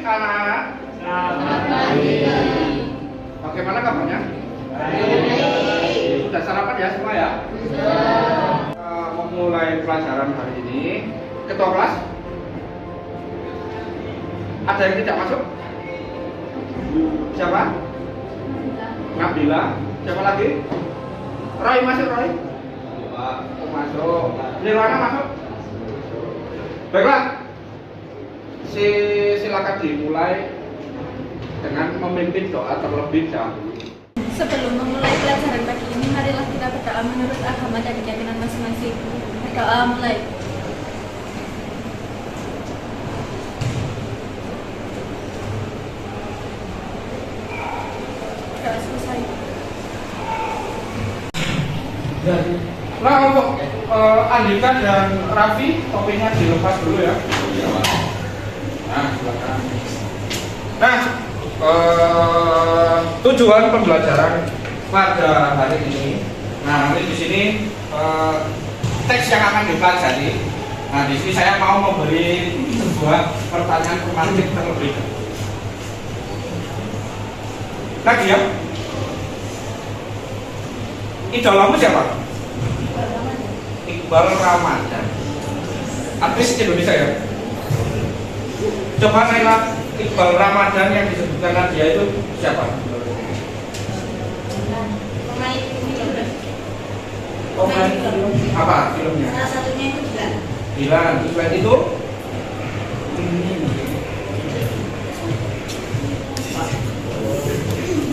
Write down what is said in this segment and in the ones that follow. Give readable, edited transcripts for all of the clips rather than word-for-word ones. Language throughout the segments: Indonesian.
anak-anak. Selamat pagi. Bagaimana kabarnya? Baik. Sudah sarapan ya semua ya? Sudah. Memulai pelajaran hari ini, ketua kelas? Ada yang tidak masuk? Siapa? Nabila. Siapa lagi? Roy masuk, Roy? Masuk. Nirwana masuk? Baiklah. Silakan dimulai dengan memimpin doa terlebih dahulu. Sebelum memulai pelajaran pagi ini, marilah kita berdoa menurut agama dan keyakinan masing-masing. Berdoa mulai. Doa selesai. Nah, untuk Andika dan Raffi, topinya dilepas dulu ya. Nah, silakan. Nah, tujuan pembelajaran pada hari ini. Nah, nanti di sini teks yang akan dipelajari. Nah, di sini saya mau memberi sebuah pertanyaan pemancing terlebih dahulu. Lagi ya. Idolamu siapa? Iqbal Ramadan. Artis Indonesia ya. Coba Naila, Iqbal Ramadan yang disebutkan Nadia itu siapa? Pemain film. Pemain apa filmnya? Salah satunya itu juga. Dilan. Selain itu?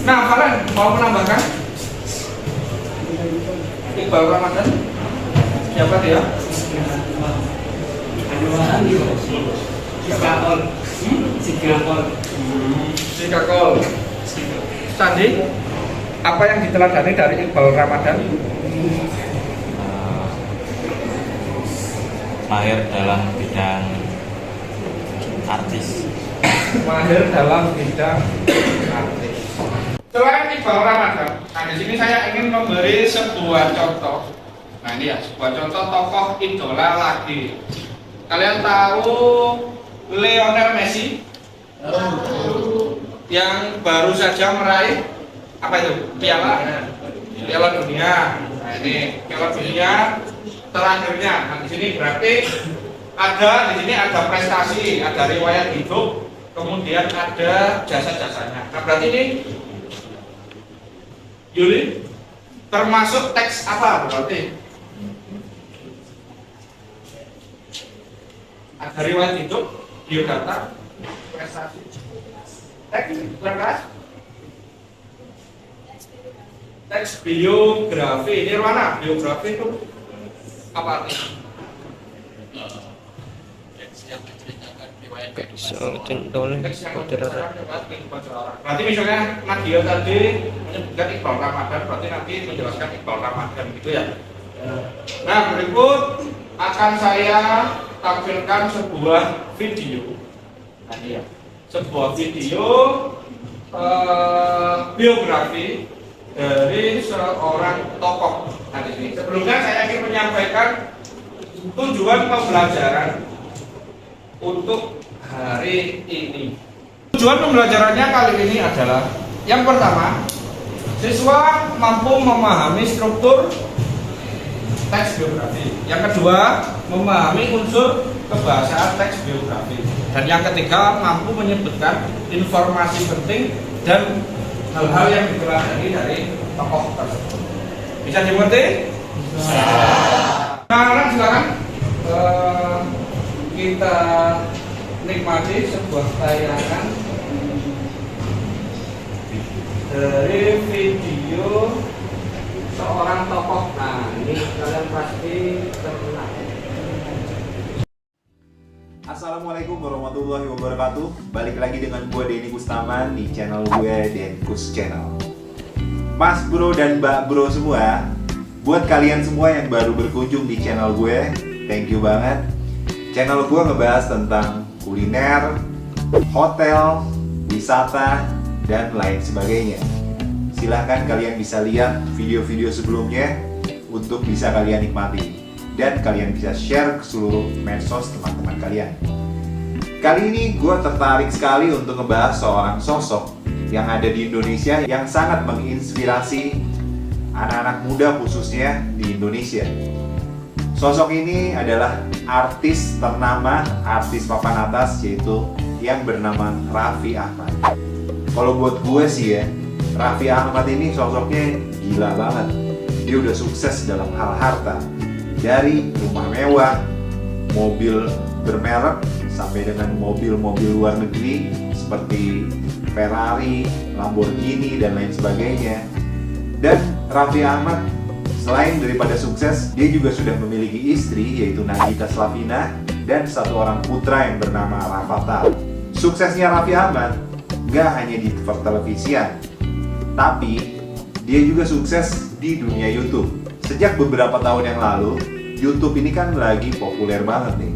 Nah, kalian mau menambahkan? Iqbal Ramadan siapa dia? Sikakol. Sandi, apa yang diteladani dari Iqbal Ramadan? Mahir dalam bidang artis. Mahir dalam bidang artis. Selain Iqbal Ramadan, nah di sini saya ingin memberi sebuah contoh. Nah ini ya, sebuah contoh tokoh idola lagi. Kalian tahu Lionel Messi? Yang baru saja meraih apa itu? Piala Dunia. Nah ini Piala Dunia terakhirnya. Nah di sini berarti di sini ada prestasi, ada riwayat hidup, kemudian ada jasa-jasanya. Nah berarti ini Yuli termasuk teks apa berarti? Ada riwayat hidup, biodata, prestasi, teks berkas, teks biografi. Nirwana, biografi itu apa artinya? Teks yang menceritakan riwayat kehidupan seseorang. Berarti misalnya Nadia tadi menyebutkan Iqbal Ramadan, berarti nanti menjelaskan Iqbal Ramadan gitu ya. Nah berikut akan saya tampilkan sebuah video. Nah ini ya, sebuah video biografi dari seorang tokoh. Nah di sini sebelumnya saya ingin menyampaikan tujuan pembelajaran untuk hari ini. Tujuan pembelajarannya kali ini adalah yang pertama, siswa mampu memahami struktur teks biografi. Yang kedua, memahami unsur kebahasaan teks biografi. Dan yang ketiga, mampu menyebutkan informasi penting dan hal-hal yang diteladani dari tokoh tersebut. Bisa dimengerti? Bisa. Nah, silakan kita nikmati sebuah tayangan dari video seorang tokoh. Nah, ini kalian pasti terkenal. Assalamualaikum warahmatullahi wabarakatuh. Balik lagi dengan gue Denny Kustaman di channel gue Denkus Channel. Mas bro dan mbak bro semua, buat kalian semua yang baru berkunjung di channel gue, thank you banget. Channel gue ngebahas tentang kuliner, hotel, wisata, dan lain sebagainya. Silahkan kalian bisa lihat video-video sebelumnya untuk bisa kalian nikmati dan kalian bisa share ke seluruh medsos teman-teman kalian. Kali ini gue tertarik sekali untuk ngebahas seorang sosok yang ada di Indonesia yang sangat menginspirasi anak-anak muda khususnya di Indonesia. Sosok ini adalah artis ternama, artis papan atas, yaitu yang bernama Raffi Ahmad. Kalau buat gue sih ya, Raffi Ahmad ini sosoknya gila banget. Dia udah sukses dalam hal harta, dari rumah mewah, mobil bermerek, sampai dengan mobil-mobil luar negeri seperti Ferrari, Lamborghini, dan lain sebagainya. Dan Raffi Ahmad selain daripada sukses, dia juga sudah memiliki istri, yaitu Nagita Slavina, dan satu orang putra yang bernama Rafathar. Suksesnya Raffi Ahmad gak hanya di pertelevisian, tapi dia juga sukses di dunia YouTube. Sejak beberapa tahun yang lalu, YouTube ini kan lagi populer banget nih.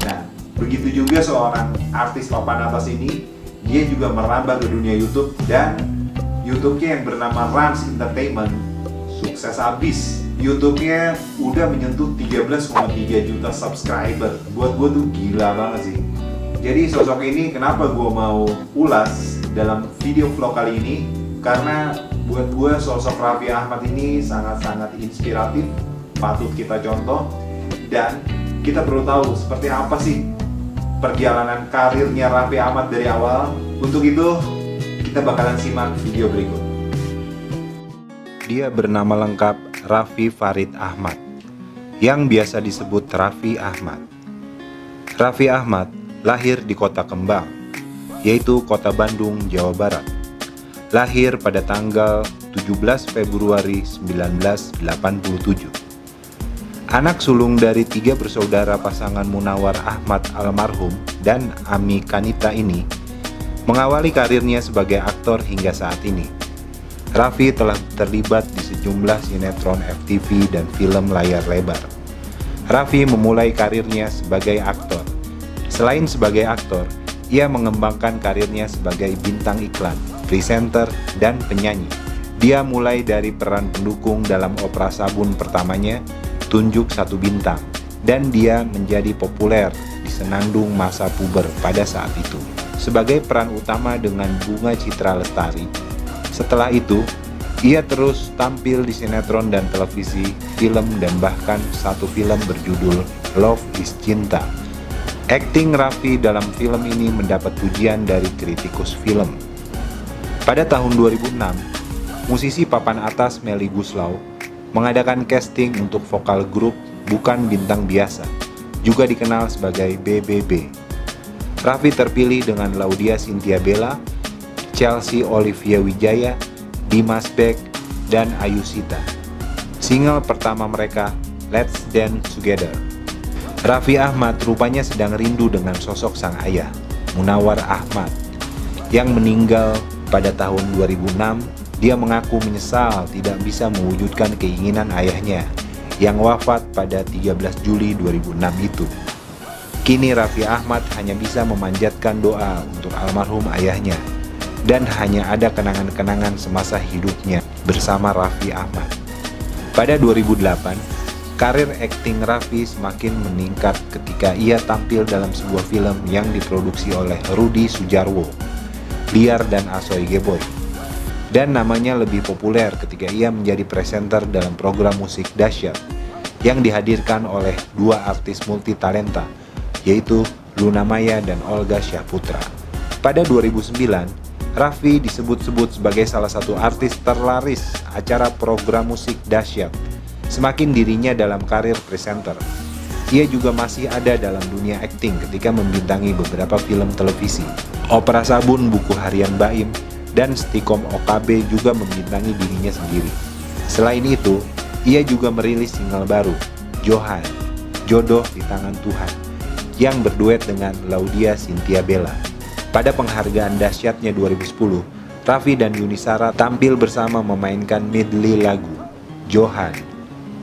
Nah, begitu juga seorang artis papan atas ini, dia juga merambah ke dunia YouTube, dan YouTube-nya yang bernama Rans Entertainment sukses abis. YouTube-nya udah menyentuh 13,3 juta subscriber. Buat gue tuh gila banget sih. Jadi sosok ini kenapa gue mau ulas dalam video vlog kali ini, karena buat gue sosok Raffi Ahmad ini sangat-sangat inspiratif, patut kita contoh, dan kita perlu tahu seperti apa sih perjalanan karirnya Raffi Ahmad dari awal. Untuk itu kita bakalan simak video berikut. Dia bernama lengkap Raffi Farid Ahmad, yang biasa disebut Raffi Ahmad. Raffi Ahmad lahir di Kota Kembang, yaitu Kota Bandung, Jawa Barat. Lahir pada tanggal 17 Februari 1987. Anak sulung dari 3 bersaudara pasangan Munawar Ahmad almarhum dan Ami Kanita ini mengawali karirnya sebagai aktor hingga saat ini. Raffi telah terlibat di sejumlah sinetron FTV dan film layar lebar. Raffi memulai karirnya sebagai aktor. Selain sebagai aktor, ia mengembangkan karirnya sebagai bintang iklan, presenter, dan penyanyi. Dia mulai dari peran pendukung dalam opera sabun pertamanya, Tunjuk Satu Bintang, dan dia menjadi populer di senandung masa puber pada saat itu sebagai peran utama dengan Bunga Citra Lestari. Setelah itu, ia terus tampil di sinetron dan televisi, film, dan bahkan satu film berjudul Love is Cinta. Akting Raffi dalam film ini mendapat pujian dari kritikus film. Pada tahun 2006, musisi papan atas Melly Goeslaw mengadakan casting untuk vokal grup Bukan Bintang Biasa, juga dikenal sebagai BBB. Raffi terpilih dengan Laudia Cynthia Bella, Chelsea Olivia Wijaya, Dimas Beck, dan Ayushita. Single pertama mereka, Let's Dance Together. Raffi Ahmad rupanya sedang rindu dengan sosok sang ayah, Munawar Ahmad, yang meninggal pada tahun 2006. Dia mengaku menyesal tidak bisa mewujudkan keinginan ayahnya yang wafat pada 13 Juli 2006 itu. Kini Raffi Ahmad hanya bisa memanjatkan doa untuk almarhum ayahnya, dan hanya ada kenangan-kenangan semasa hidupnya bersama Raffi Ahmad. Pada 2008, karir akting Raffi semakin meningkat ketika ia tampil dalam sebuah film yang diproduksi oleh Rudi Sudjarwo, Liar dan Asoy Geboy. Dan namanya lebih populer ketika ia menjadi presenter dalam program musik dahsyat yang dihadirkan oleh 2 artis multitalenta, yaitu Luna Maya dan Olga Syahputra. Pada 2009, Raffi disebut-sebut sebagai salah satu artis terlaris acara program musik dahsyat. Semakin dirinya dalam karir presenter, ia juga masih ada dalam dunia akting ketika membintangi beberapa film televisi. Opera Sabun Buku Harian Baim dan Stikom OKB juga membintangi dirinya sendiri. Selain itu, ia juga merilis single baru, Johan, Jodoh di Tangan Tuhan, yang berduet dengan Laudia Cynthia Bella. Pada penghargaan dahsyatnya 2010, Raffi dan Yuni Shara tampil bersama memainkan medley lagu Johan,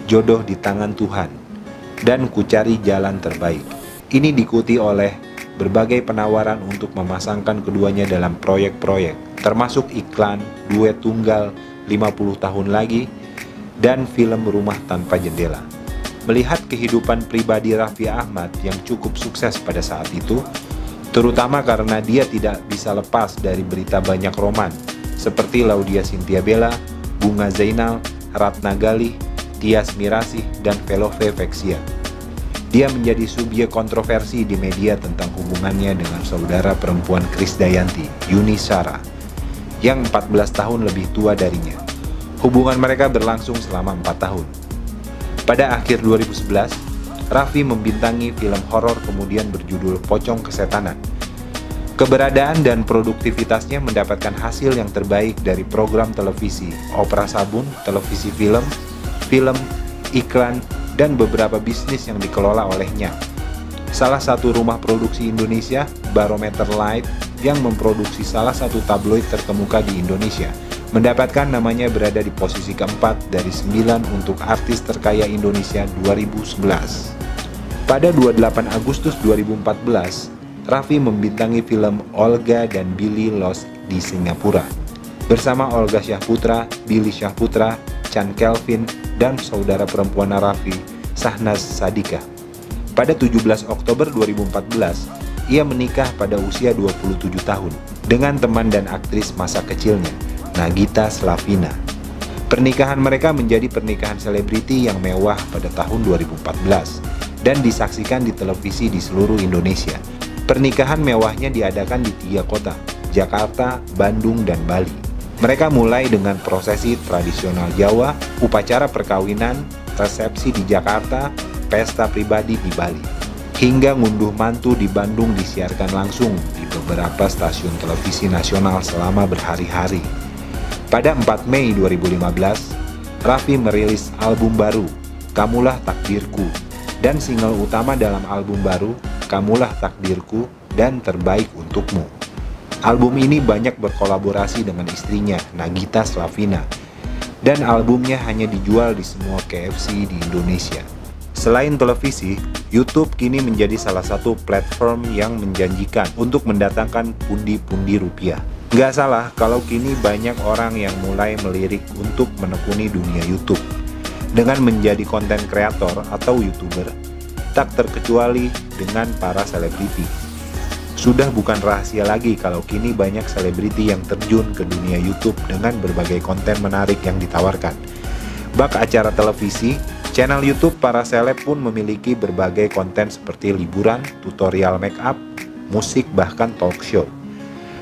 Jodoh di Tangan Tuhan, dan Ku Cari Jalan Terbaik. Ini diikuti oleh berbagai penawaran untuk memasangkan keduanya dalam proyek-proyek, termasuk iklan, duet tunggal 50 tahun lagi, dan film Rumah Tanpa Jendela. Melihat kehidupan pribadi Raffi Ahmad yang cukup sukses pada saat itu, terutama karena dia tidak bisa lepas dari berita banyak roman, seperti Laudia Cynthia Bella, Bunga Zainal, Ratna Galih, Tias Mirasih, dan Velove Vexia. Dia menjadi subjek kontroversi di media tentang hubungannya dengan saudara perempuan Krisdayanti, Yuni Shara, yang 14 tahun lebih tua darinya. Hubungan mereka berlangsung selama 4 tahun. Pada akhir 2011, Raffi membintangi film horor kemudian berjudul Pocong Kesetanan. Keberadaan dan produktivitasnya mendapatkan hasil yang terbaik dari program televisi, opera sabun, televisi film, iklan, dan beberapa bisnis yang dikelola olehnya. Salah satu rumah produksi Indonesia, Barometer Light, yang memproduksi salah satu tabloid terkemuka di Indonesia, mendapatkan namanya berada di posisi keempat dari 9 untuk artis terkaya Indonesia 2011. Pada 28 Agustus 2014, Raffi membintangi film Olga dan Billy Lost di Singapura bersama Olga Syahputra, Billy Syahputra, Chan Kelvin, dan saudara perempuan Raffi, Sahnaz Sadika. Pada 17 Oktober 2014, ia menikah pada usia 27 tahun dengan teman dan aktris masa kecilnya, Nagita Slavina. Pernikahan mereka menjadi pernikahan selebriti yang mewah pada tahun 2014 dan disaksikan di televisi di seluruh Indonesia. Pernikahan mewahnya diadakan di 3 kota, Jakarta, Bandung, dan Bali. Mereka mulai dengan prosesi tradisional Jawa, upacara perkawinan, resepsi di Jakarta, pesta pribadi di Bali, hingga ngunduh mantu di Bandung disiarkan langsung di beberapa stasiun televisi nasional selama berhari-hari. Pada 4 Mei 2015, Raffi merilis album baru, Kamulah Takdirku, dan single utama dalam album baru, Kamulah Takdirku dan Terbaik Untukmu. Album ini banyak berkolaborasi dengan istrinya, Nagita Slavina, dan albumnya hanya dijual di semua KFC di Indonesia. Selain televisi, YouTube kini menjadi salah satu platform yang menjanjikan untuk mendatangkan pundi-pundi rupiah. Nggak salah kalau kini banyak orang yang mulai melirik untuk menekuni dunia YouTube dengan menjadi konten kreator atau YouTuber, tak terkecuali dengan para selebriti. Sudah bukan rahasia lagi kalau kini banyak selebriti yang terjun ke dunia YouTube dengan berbagai konten menarik yang ditawarkan. Bak acara televisi, channel YouTube para seleb pun memiliki berbagai konten seperti liburan, tutorial make up, musik, bahkan talk show.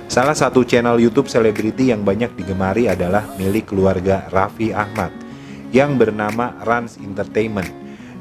Salah satu channel YouTube selebriti yang banyak digemari adalah milik keluarga Raffi Ahmad yang bernama Rans Entertainment,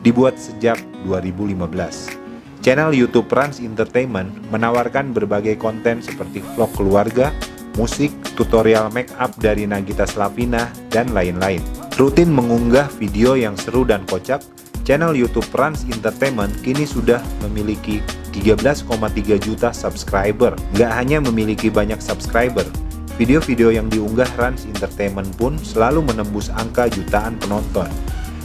dibuat sejak 2015. Channel YouTube Rans Entertainment menawarkan berbagai konten seperti vlog keluarga, musik, tutorial make up dari Nagita Slavina, dan lain-lain. Rutin mengunggah video yang seru dan kocak, channel YouTube Rans Entertainment kini sudah memiliki 13,3 juta subscriber. Nggak hanya memiliki banyak subscriber, video-video yang diunggah Rans Entertainment pun selalu menembus angka jutaan penonton.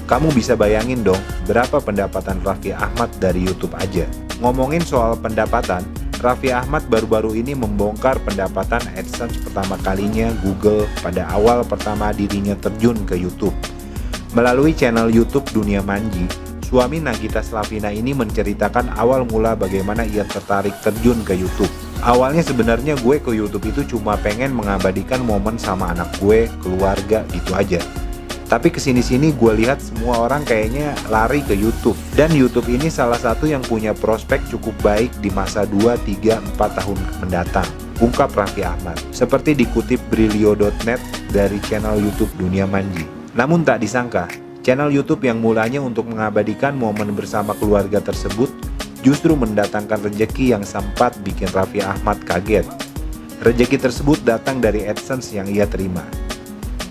Kamu bisa bayangin dong berapa pendapatan Raffi Ahmad dari YouTube aja. Ngomongin soal pendapatan, Raffi Ahmad baru-baru ini membongkar pendapatan AdSense pertama kalinya Google pada awal pertama dirinya terjun ke YouTube. Melalui channel YouTube Dunia Manji, suami Nagita Slavina ini menceritakan awal mula bagaimana ia tertarik terjun ke YouTube. Awalnya sebenarnya gue ke YouTube itu cuma pengen mengabadikan momen sama anak gue, keluarga, gitu aja. Tapi kesini-sini gue lihat semua orang kayaknya lari ke YouTube. Dan YouTube ini salah satu yang punya prospek cukup baik di masa 2, 3, 4 tahun mendatang, ungkap Raffi Ahmad. Seperti dikutip Brilio.net dari channel YouTube Dunia Manji. Namun tak disangka, channel YouTube yang mulanya untuk mengabadikan momen bersama keluarga tersebut justru mendatangkan rejeki yang sempat bikin Raffi Ahmad kaget. Rejeki tersebut datang dari AdSense yang ia terima.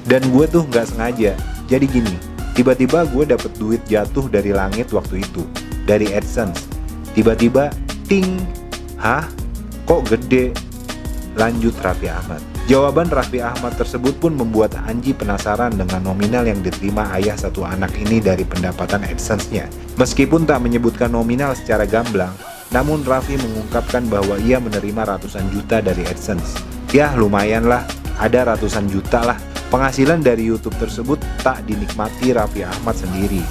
Dan gue tuh nggak sengaja. Jadi gini, tiba-tiba gue dapet duit jatuh dari langit waktu itu, dari AdSense. Tiba-tiba, ting, hah? Kok gede? Lanjut Raffi Ahmad. Jawaban Raffi Ahmad tersebut pun membuat Anji penasaran dengan nominal yang diterima ayah satu anak ini dari pendapatan AdSense-nya. Meskipun tak menyebutkan nominal secara gamblang, namun Raffi mengungkapkan bahwa ia menerima ratusan juta dari AdSense. Ya lumayan lah, ada ratusan juta lah. Penghasilan dari YouTube tersebut tak dinikmati Raffi Ahmad sendiri.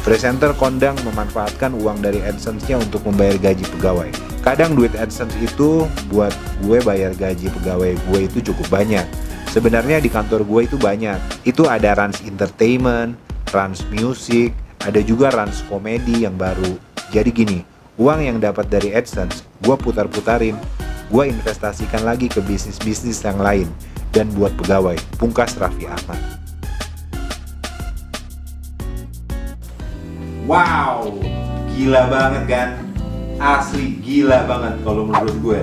Presenter kondang memanfaatkan uang dari AdSense-nya untuk membayar gaji pegawai. Kadang duit AdSense itu buat gue bayar gaji pegawai gue itu cukup banyak. Sebenarnya di kantor gue itu banyak. Itu ada Rans Entertainment, Rans Music, ada juga Rans Komedi yang baru. Jadi gini, uang yang dapat dari AdSense, gue putar-putarin. Gue investasikan lagi ke bisnis-bisnis yang lain. Dan buat pegawai, pungkas Raffi Ahmad. Wow, gila banget kan? Asli gila banget kalau menurut gue.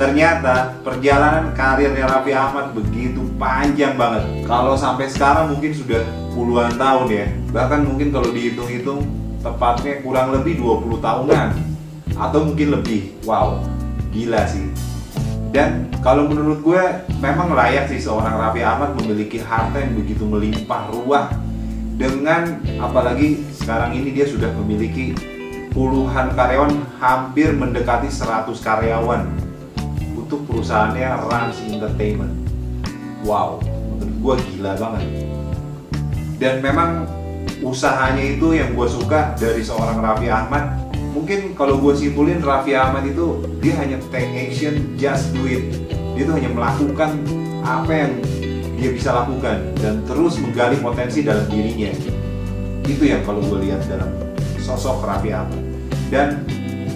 Ternyata perjalanan karirnya Raffi Ahmad begitu panjang banget. Kalau sampai sekarang mungkin sudah puluhan tahun ya. Bahkan mungkin kalau dihitung-hitung tepatnya kurang lebih 20 tahunan. Atau mungkin lebih. Wow, gila sih. Dan kalau menurut gue memang layak sih seorang Raffi Ahmad memiliki harta yang begitu melimpah ruah. Dengan apalagi sekarang ini dia sudah memiliki puluhan karyawan, hampir mendekati 100 karyawan untuk perusahaannya Rans Entertainment. Wow, menurut gue gila banget. Dan memang usahanya itu yang gue suka dari seorang Raffi Ahmad. Mungkin kalau gue simpulin, Raffi Ahmad itu dia hanya take action, just do it. Dia tuh hanya melakukan apa yang dia bisa lakukan dan terus menggali potensi dalam dirinya. Itu yang kalau gue lihat dalam sosok Raffi Ahmad. Dan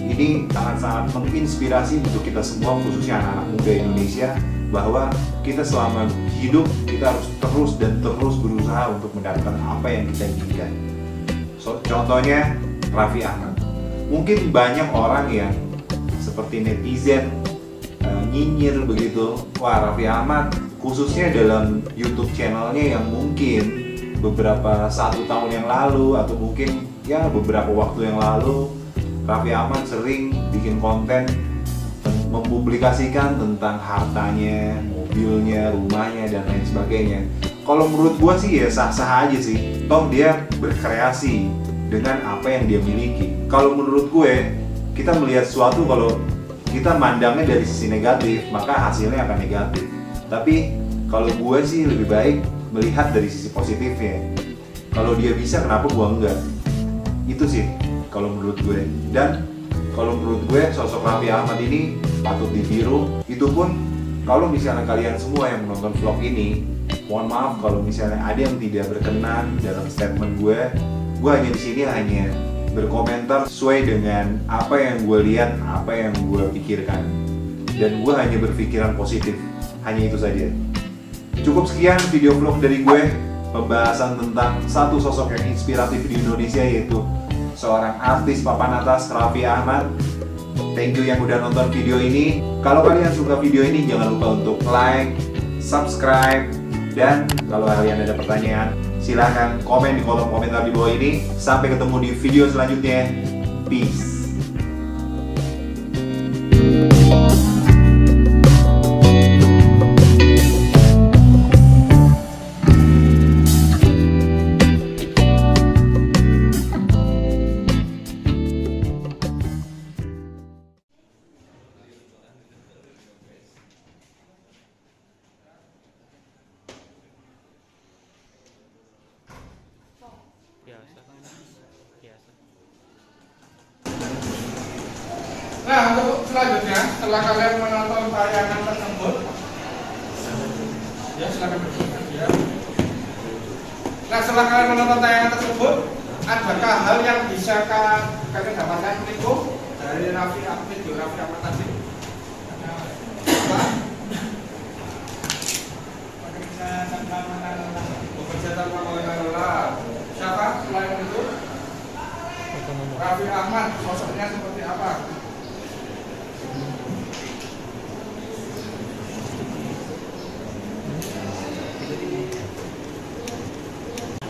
ini sangat-sangat menginspirasi untuk kita semua, khususnya anak-anak muda Indonesia, bahwa kita selama hidup kita harus terus dan terus berusaha untuk mendapatkan apa yang kita inginkan. Contohnya Raffi Ahmad. Mungkin banyak orang yang seperti netizen nyinyir begitu, wah Raffi Ahmad khususnya dalam YouTube channelnya yang mungkin beberapa 1 tahun yang lalu atau mungkin ya beberapa waktu yang lalu, Raffi Ahmad sering bikin konten mempublikasikan tentang hartanya, mobilnya, rumahnya, dan lain sebagainya. Kalau menurut gua sih ya sah-sah aja sih, toh dia berkreasi dengan apa yang dia miliki. Kalau menurut gue, kita melihat sesuatu kalau kita mandangnya dari sisi negatif, maka hasilnya akan negatif. Tapi kalau gue sih lebih baik melihat dari sisi positifnya. Kalau dia bisa, kenapa gue enggak? Itu sih kalau menurut gue. Dan kalau menurut gue sosok Raffi Ahmad ini patut ditiru. Itu pun kalau misalnya kalian semua yang menonton vlog ini, mohon maaf kalau misalnya ada yang tidak berkenan dalam statement gue hanya di sini hanya berkomentar sesuai dengan apa yang gue lihat, apa yang gue pikirkan, dan gue hanya berpikiran positif. Hanya itu saja. Cukup sekian video vlog dari gue, pembahasan tentang satu sosok yang inspiratif di Indonesia, yaitu seorang artis papan atas Raffi Ahmad. Thank you yang udah nonton video ini. Kalau kalian suka video ini, jangan lupa untuk like, subscribe, dan kalau kalian ada pertanyaan, silahkan komen di kolom komentar di bawah ini. Sampai ketemu di video selanjutnya. Peace. Nah, untuk selanjutnya, setelah kalian menonton tayangan tersebut, ya silakan berikutnya. Ya. Nah, setelah kalian menonton tayangan tersebut, adakah hal yang bisa kalian dapatkan itu dari Raffi Ahmad tadi? Apa? Bekerja tanpa mengenal lelah. Siapa selain itu? Raffi Ahmad, sosoknya seperti apa?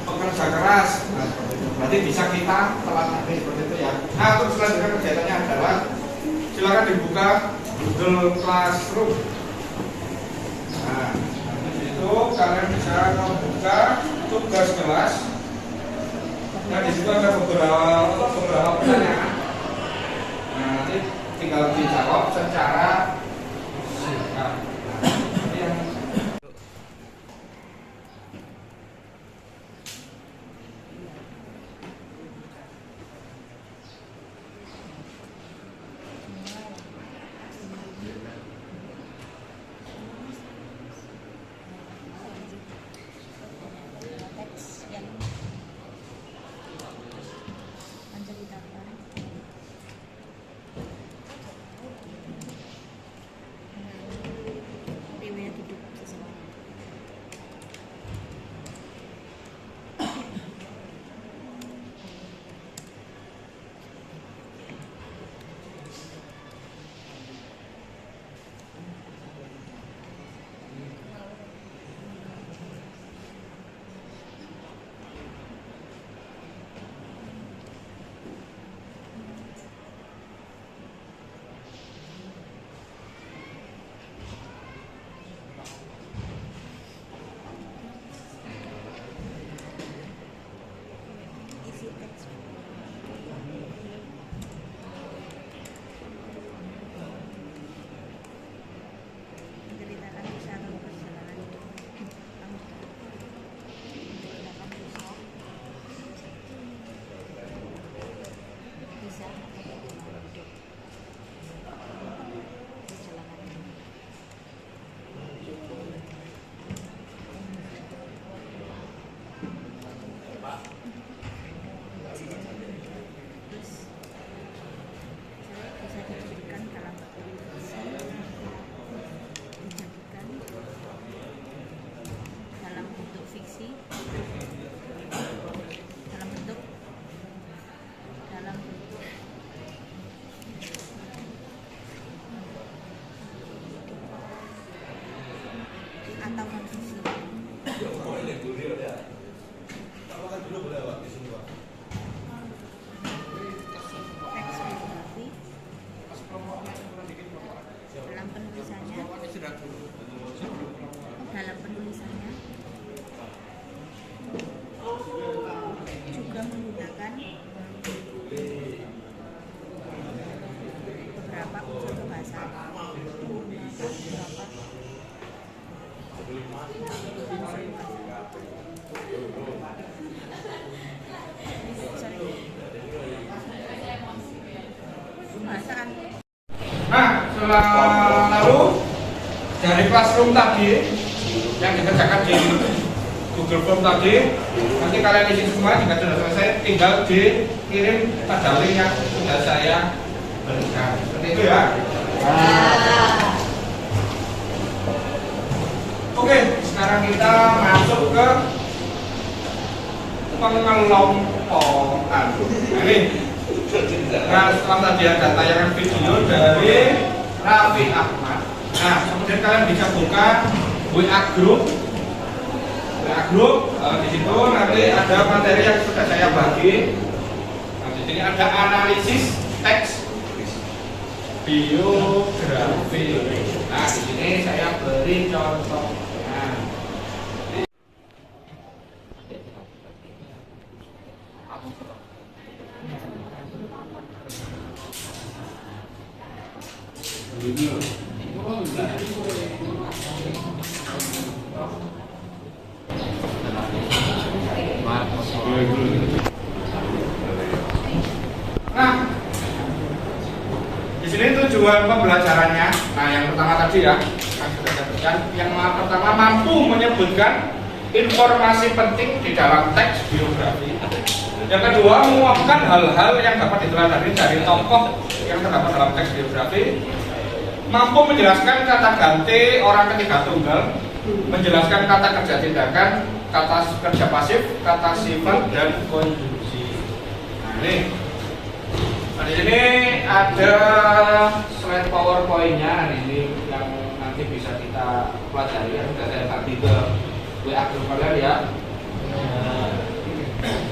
Pekerja keras, nah, berarti bisa kita teladani seperti itu ya. Nah, untuk selanjutnya kegiatannya adalah silakan dibuka Google Classroom. Nah, di situ kalian bisa membuka tugas kelas. Nah, di situ ada beberapa pertanyaan. Nah, nanti tinggal dijawab secara singkat. Dalam penulisannya juga menggunakan beberapa unsur kebahasaan. Bahasaan. Nah, setelah lalu dari classroom tadi yang dikerjakan di Google Form tadi, nanti kalian isi semua. Jika sudah selesai, tinggal dikirim pada link yang sudah saya berikan. Seperti itu ya. Oke, sekarang kita masuk ke pengelompokan. Ini. Nah, setelah tadi ada tayangan video dari Raffi Ahmad. Nah, kemudian kalian bisa buka WA group. Di situ nanti ada materi yang sudah saya bagi. Nah, di sini ada analisis teks biografi. Nah, di sini saya beri contohnya. Nah, di sini tujuan pembelajarannya. Nah, yang pertama tadi ya, yang sudah saya berikan. Yang pertama, mampu menyebutkan informasi penting di dalam teks biografi. Yang kedua, menguapkan hal-hal yang dapat diteladani dari tokoh yang terdapat dalam teks biografi. Mampu menjelaskan kata ganti orang ketiga tunggal, menjelaskan kata kerja tindakan, kata kerja pasif, kata sifat, dan konjungsi. Nah, ini. Nah, di sini ada slide PowerPoint-nya ini yang nanti bisa kita pelajari. Ya, sudah saya bagi ke WA group kalian ya.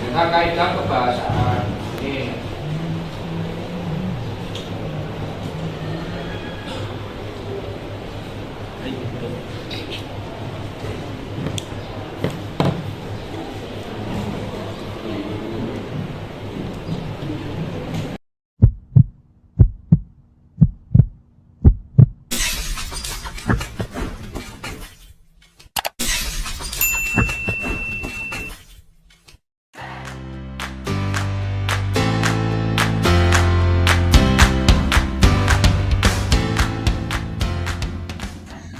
Kita kaidah kebahasaan ini.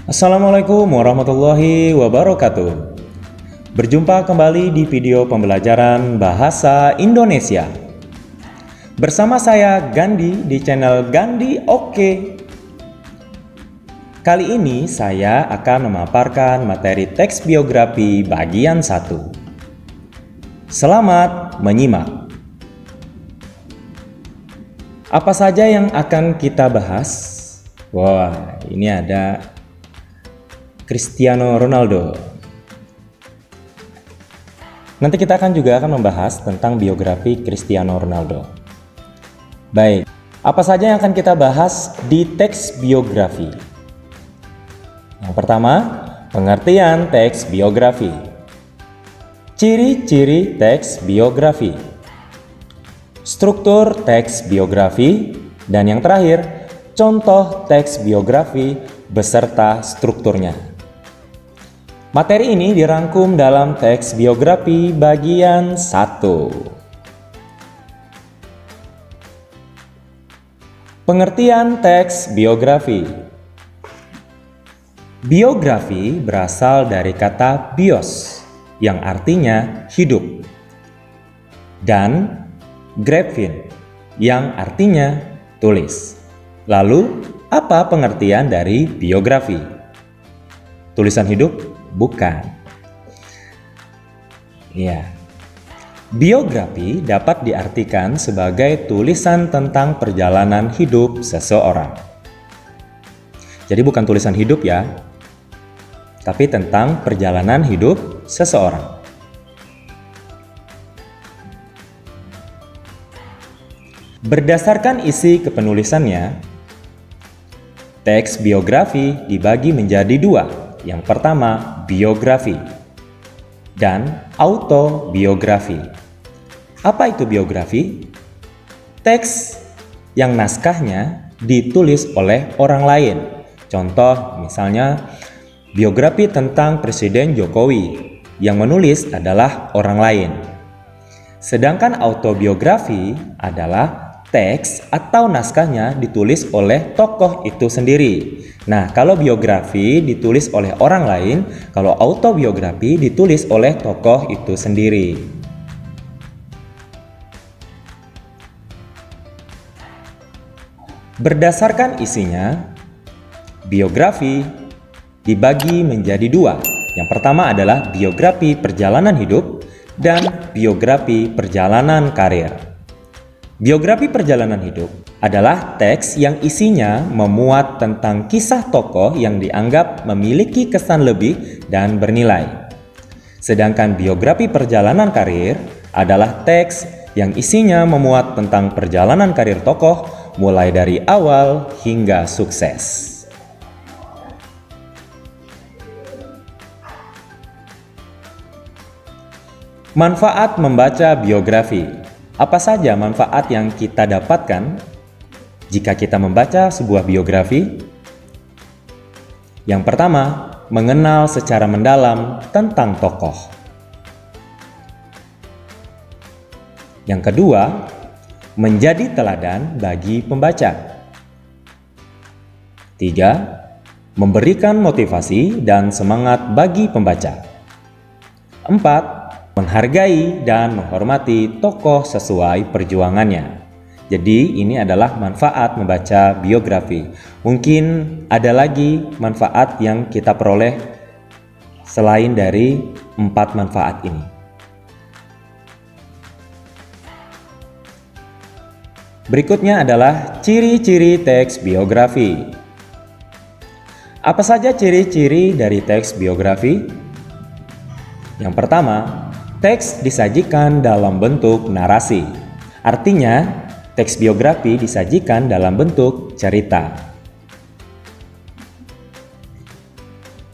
Assalamualaikum warahmatullahi wabarakatuh. Berjumpa kembali di video pembelajaran Bahasa Indonesia. Bersama saya Gandhi di channel Gandhi Oke. Kali ini saya akan memaparkan materi teks biografi bagian 1. Selamat menyimak. Apa saja yang akan kita bahas? Wah, ini ada Cristiano Ronaldo. Nanti kita juga akan membahas tentang biografi Cristiano Ronaldo. Baik, apa saja yang akan kita bahas di teks biografi? Yang pertama, pengertian teks biografi. Ciri-ciri teks biografi. Struktur teks biografi. Dan yang terakhir, contoh teks biografi beserta strukturnya. Materi ini dirangkum dalam teks biografi bagian 1. Pengertian teks biografi. Biografi berasal dari kata bios yang artinya hidup dan graphin yang artinya tulis. Lalu, apa pengertian dari biografi? Tulisan hidup? Bukan. Ya. Biografi dapat diartikan sebagai tulisan tentang perjalanan hidup seseorang. Jadi bukan tulisan hidup ya, tapi tentang perjalanan hidup seseorang. Berdasarkan isi kepenulisannya, teks biografi dibagi menjadi dua. Yang pertama, biografi dan autobiografi. Apa itu biografi? Teks yang naskahnya ditulis oleh orang lain. Contoh misalnya biografi tentang Presiden Jokowi, yang menulis adalah orang lain. Sedangkan autobiografi adalah teks atau naskahnya ditulis oleh tokoh itu sendiri. Nah, kalau biografi ditulis oleh orang lain, kalau autobiografi ditulis oleh tokoh itu sendiri. Berdasarkan isinya, biografi dibagi menjadi dua. Yang pertama adalah biografi perjalanan hidup dan biografi perjalanan karir. Biografi perjalanan hidup adalah teks yang isinya memuat tentang kisah tokoh yang dianggap memiliki kesan lebih dan bernilai. Sedangkan biografi perjalanan karir adalah teks yang isinya memuat tentang perjalanan karir tokoh mulai dari awal hingga sukses. Manfaat membaca biografi. Apa saja manfaat yang kita dapatkan jika kita membaca sebuah biografi? Yang pertama, mengenal secara mendalam tentang tokoh. Yang kedua, menjadi teladan bagi pembaca. 3. Memberikan motivasi dan semangat bagi pembaca. 4. Menghargai dan menghormati tokoh sesuai perjuangannya. Jadi ini adalah manfaat membaca biografi. Mungkin ada lagi manfaat yang kita peroleh selain dari 4 manfaat ini. Berikutnya adalah ciri-ciri teks biografi. Apa saja ciri-ciri dari teks biografi? Yang pertama, teks disajikan dalam bentuk narasi. Artinya, teks biografi disajikan dalam bentuk cerita.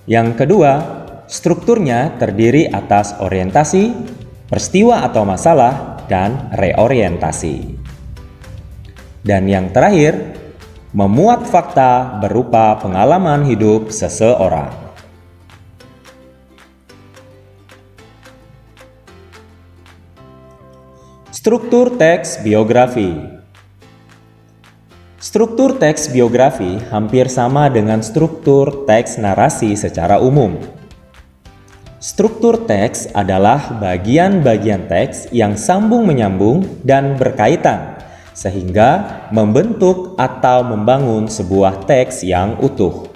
Yang kedua, strukturnya terdiri atas orientasi, peristiwa atau masalah, dan reorientasi. Dan yang terakhir, memuat fakta berupa pengalaman hidup seseorang. Struktur teks biografi. Struktur teks biografi hampir sama dengan struktur teks narasi secara umum. Struktur teks adalah bagian-bagian teks yang sambung-menyambung dan berkaitan, sehingga membentuk atau membangun sebuah teks yang utuh.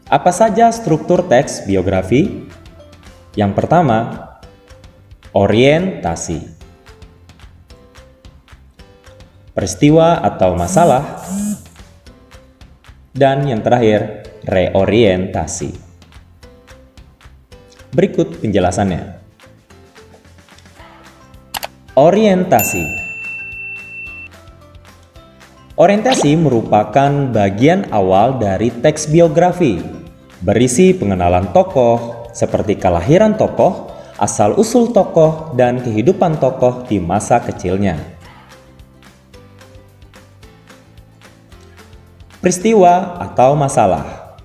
Apa saja struktur teks biografi? Yang pertama, orientasi. Peristiwa atau masalah, dan yang terakhir, reorientasi. Berikut penjelasannya. Orientasi. Orientasi merupakan bagian awal dari teks biografi, berisi pengenalan tokoh seperti kelahiran tokoh, asal-usul tokoh, dan kehidupan tokoh di masa kecilnya. Peristiwa atau masalah.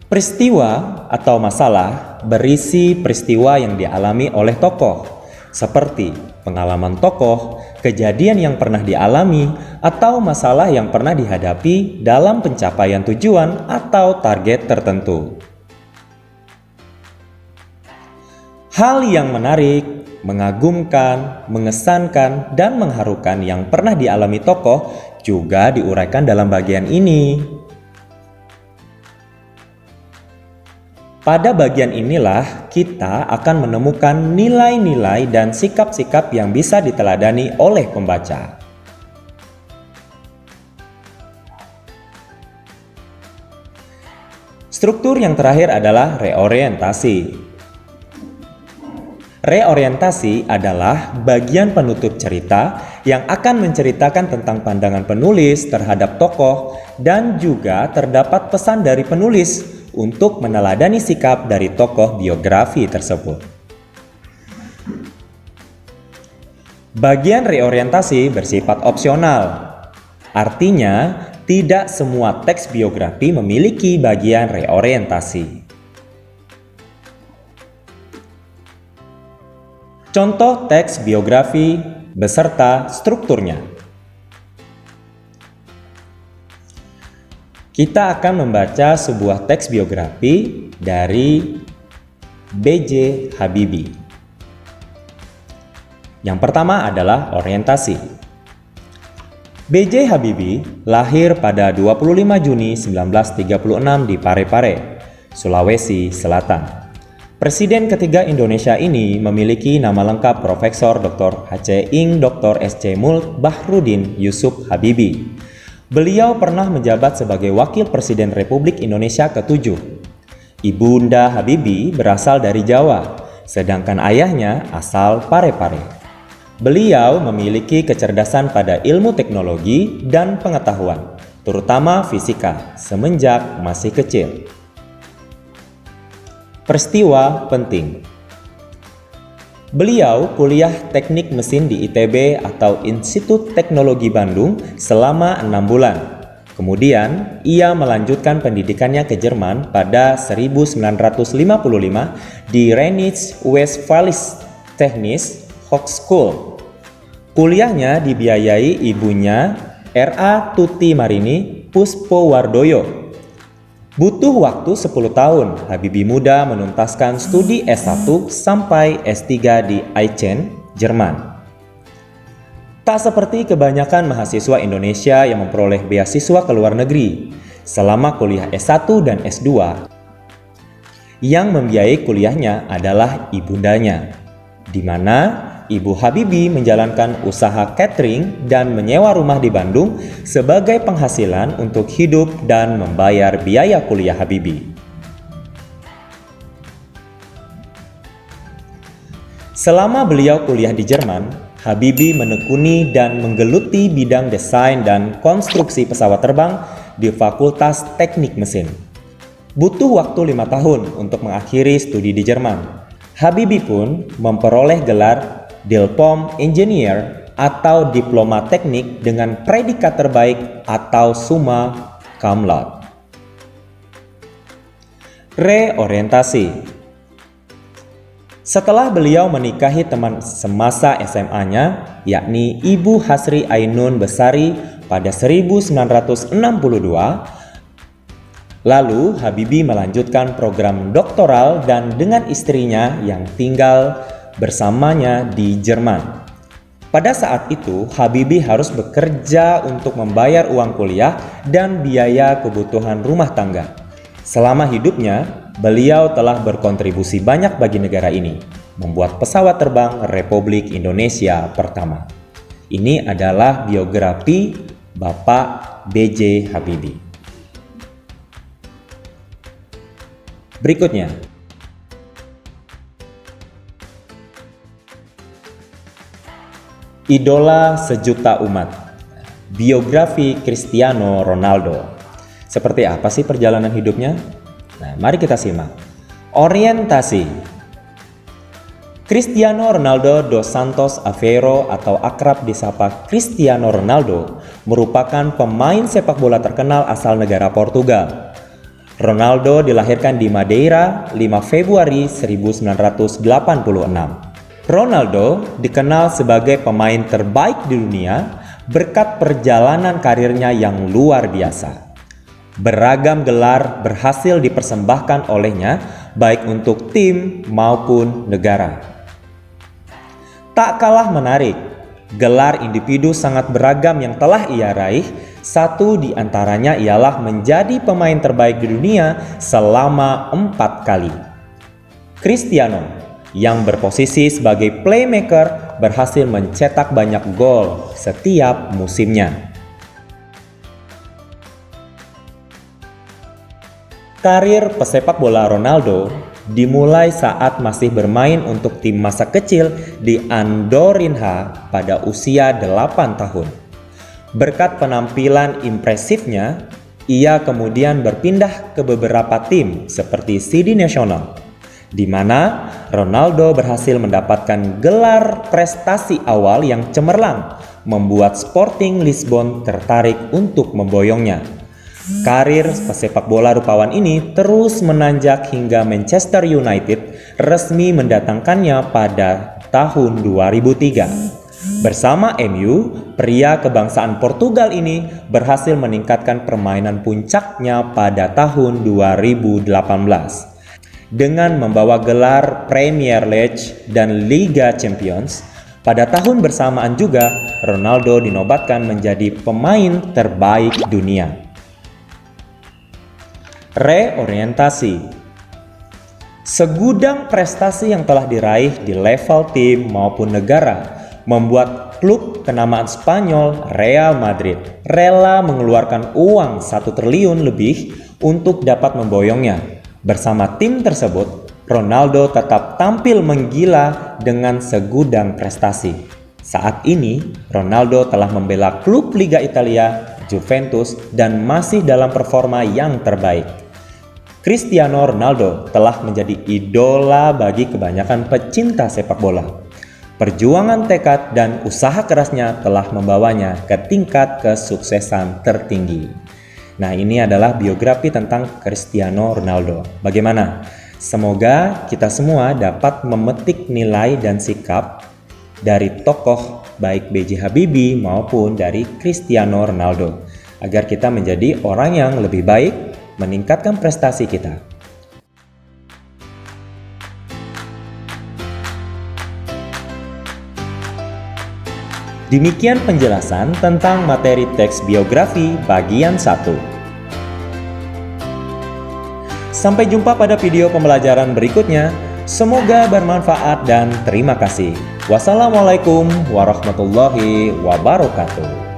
Peristiwa atau masalah berisi peristiwa yang dialami oleh tokoh, seperti pengalaman tokoh, kejadian yang pernah dialami, atau masalah yang pernah dihadapi dalam pencapaian tujuan atau target tertentu. Hal yang menarik, mengagumkan, mengesankan, dan mengharukan yang pernah dialami tokoh juga diuraikan dalam bagian ini. Pada bagian inilah kita akan menemukan nilai-nilai dan sikap-sikap yang bisa diteladani oleh pembaca. Struktur yang terakhir adalah reorientasi. Reorientasi adalah bagian penutup cerita yang akan menceritakan tentang pandangan penulis terhadap tokoh dan juga terdapat pesan dari penulis untuk meneladani sikap dari tokoh biografi tersebut. Bagian reorientasi bersifat opsional. Artinya, tidak semua teks biografi memiliki bagian reorientasi. Contoh teks biografi beserta strukturnya. Kita akan membaca sebuah teks biografi dari B.J. Habibie. Yang pertama adalah orientasi. B.J. Habibie lahir pada 25 Juni 1936 di Parepare, Sulawesi Selatan. Presiden ketiga Indonesia ini memiliki nama lengkap Profesor Dr. H.C. Ing. Dr. S.C. Mulk Bahrudin Yusuf Habibie. Beliau pernah menjabat sebagai Wakil Presiden Republik Indonesia ke-7. Ibunda Habibie berasal dari Jawa, sedangkan ayahnya asal Parepare. Beliau memiliki kecerdasan pada ilmu teknologi dan pengetahuan, terutama fisika, semenjak masih kecil. Peristiwa penting. Beliau kuliah teknik mesin di ITB atau Institut Teknologi Bandung selama 6 bulan. Kemudian, ia melanjutkan pendidikannya ke Jerman pada 1955 di Rheinisch-Westfälische Technische Hochschule. Kuliahnya dibiayai ibunya, R.A. Tuti Marini Puspowardoyo. Butuh waktu 10 tahun, Habibie muda menuntaskan studi S1 sampai S3 di Aachen, Jerman. Tak seperti kebanyakan mahasiswa Indonesia yang memperoleh beasiswa ke luar negeri, selama kuliah S1 dan S2, yang membiayai kuliahnya adalah ibundanya, di mana Ibu Habibie menjalankan usaha catering dan menyewa rumah di Bandung sebagai penghasilan untuk hidup dan membayar biaya kuliah Habibie. Selama beliau kuliah di Jerman, Habibie menekuni dan menggeluti bidang desain dan konstruksi pesawat terbang di Fakultas Teknik Mesin. Butuh waktu 5 tahun untuk mengakhiri studi di Jerman. Habibie pun memperoleh gelar Diplom Engineer atau Diploma Teknik dengan predikat terbaik atau summa cum laude. Reorientasi. Setelah beliau menikahi teman semasa SMA-nya, yakni Ibu Hasri Ainun Besari pada 1962, lalu Habibie melanjutkan program doktoral dan dengan istrinya yang tinggal bersamanya di Jerman. Pada saat itu, Habibie harus bekerja untuk membayar uang kuliah dan biaya kebutuhan rumah tangga. Selama hidupnya, beliau telah berkontribusi banyak bagi negara ini, membuat pesawat terbang Republik Indonesia pertama. Ini adalah biografi Bapak B.J. Habibie. Berikutnya, idola sejuta umat, biografi Cristiano Ronaldo. Seperti apa sih perjalanan hidupnya? Nah, mari kita simak. Orientasi. Cristiano Ronaldo dos Santos Aveiro atau akrab disapa Cristiano Ronaldo merupakan pemain sepak bola terkenal asal negara Portugal. Ronaldo dilahirkan di Madeira 5 Februari 1986. Ronaldo dikenal sebagai pemain terbaik di dunia berkat perjalanan karirnya yang luar biasa. Beragam gelar berhasil dipersembahkan olehnya baik untuk tim maupun negara. Tak kalah menarik, gelar individu sangat beragam yang telah ia raih. Satu di antaranya ialah menjadi pemain terbaik di dunia selama 4 kali. Cristiano yang berposisi sebagai playmaker berhasil mencetak banyak gol setiap musimnya. Karir pesepak bola Ronaldo dimulai saat masih bermain untuk tim masa kecil di Andorinha pada usia 8 tahun. Berkat penampilan impresifnya, ia kemudian berpindah ke beberapa tim seperti Sidi Nasional, di mana Ronaldo berhasil mendapatkan gelar prestasi awal yang cemerlang, membuat Sporting Lisbon tertarik untuk memboyongnya. Karir pesepak bola rupawan ini terus menanjak hingga Manchester United resmi mendatangkannya pada tahun 2003. Bersama MU, pria kebangsaan Portugal ini berhasil meningkatkan permainan puncaknya pada tahun 2018 dengan membawa gelar Premier League dan Liga Champions. Pada tahun bersamaan juga, Ronaldo dinobatkan menjadi pemain terbaik dunia. Reorientasi. Segudang prestasi yang telah diraih di level tim maupun negara membuat klub kenamaan Spanyol Real Madrid rela mengeluarkan uang 1 triliun lebih untuk dapat memboyongnya. Bersama tim tersebut, Ronaldo tetap tampil menggila dengan segudang prestasi. Saat ini, Ronaldo telah membela klub Liga Italia, Juventus, dan masih dalam performa yang terbaik. Cristiano Ronaldo telah menjadi idola bagi kebanyakan pecinta sepak bola. Perjuangan tekad dan usaha kerasnya telah membawanya ke tingkat kesuksesan tertinggi. Nah, ini adalah biografi tentang Cristiano Ronaldo. Bagaimana? Semoga kita semua dapat memetik nilai dan sikap dari tokoh baik B.J. Habibie maupun dari Cristiano Ronaldo, agar kita menjadi orang yang lebih baik, meningkatkan prestasi kita. Demikian penjelasan tentang materi teks biografi bagian 1. Sampai jumpa pada video pembelajaran berikutnya. Semoga bermanfaat dan terima kasih. Wassalamualaikum warahmatullahi wabarakatuh.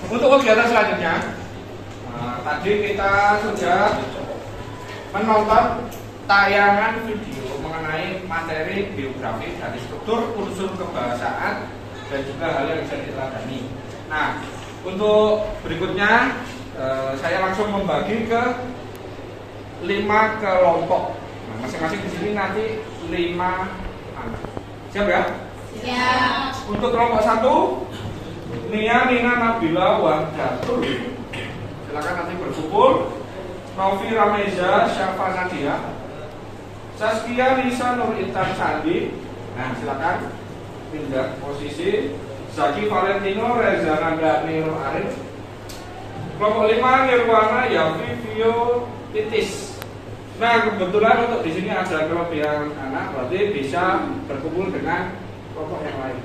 Untuk kegiatan selanjutnya, tadi kita sudah menonton tayangan video mengenai materi biografi dari struktur unsur kebahasaan dan juga hal yang bisa diteladani. Nah, untuk berikutnya saya langsung membagi ke 5 kelompok. Nah, masing-masing di sini nanti 5 anak. Siap ya? Siap. Untuk kelompok 1, Nia, Nina, Nabila, Wahdatul. Silakan nanti berkumpul. Novi, Rameza, Syafa, Nadia, Saskia, Nisa, Nur Intan, Sandi. Nah, silakan pindah posisi. Zaki, Valentino, Reza, Nandani, Nur Arif. Kelompok 5, Nirwana, Yafi, Vio, Titis. Nah, kebetulan untuk di sini ada kelebihan anak, berarti bisa berkumpul dengan kelompok yang lain.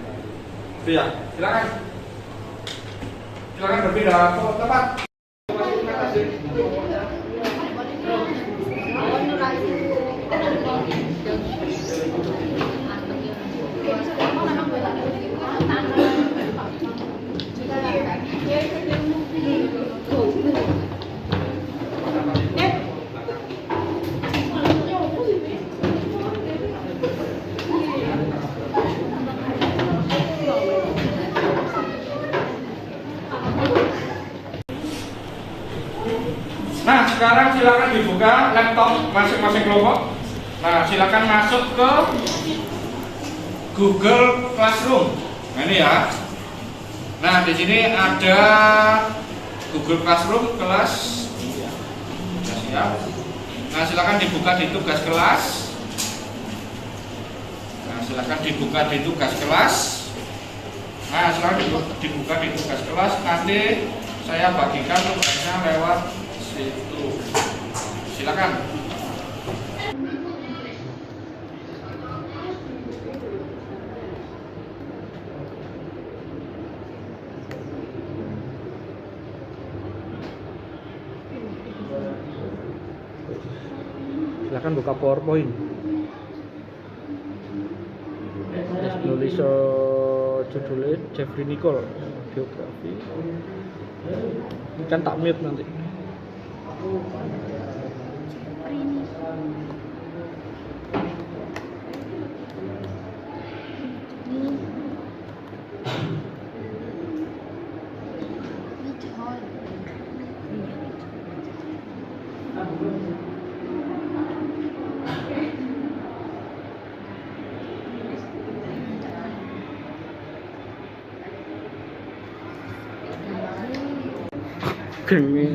Ya, silakan. Silakan berpindah ke tempat. Nah, sekarang silakan dibuka laptop masing-masing kelompok. Nah, silakan masuk ke Google Classroom. Nah, ini ya. Nah, di sini ada Google Classroom kelas. Sudah siap. Nah, silakan dibuka di tugas kelas. Nah, silakan dibuka di tugas kelas. Nah, silakan dibuka di tugas kelas. Nanti saya bagikan tugasnya lewat situ. Silakan. silakan buka PowerPoint. Nulis judulnya Jeffrey Nicole biografi. Kan tak mute nanti. Gini.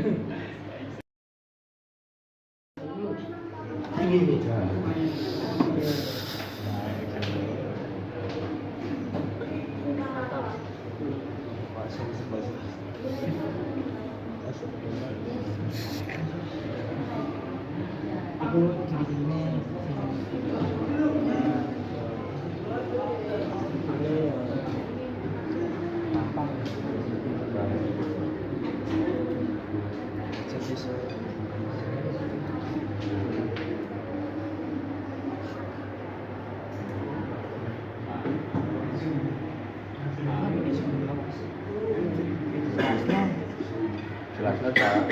Jelasnya cara.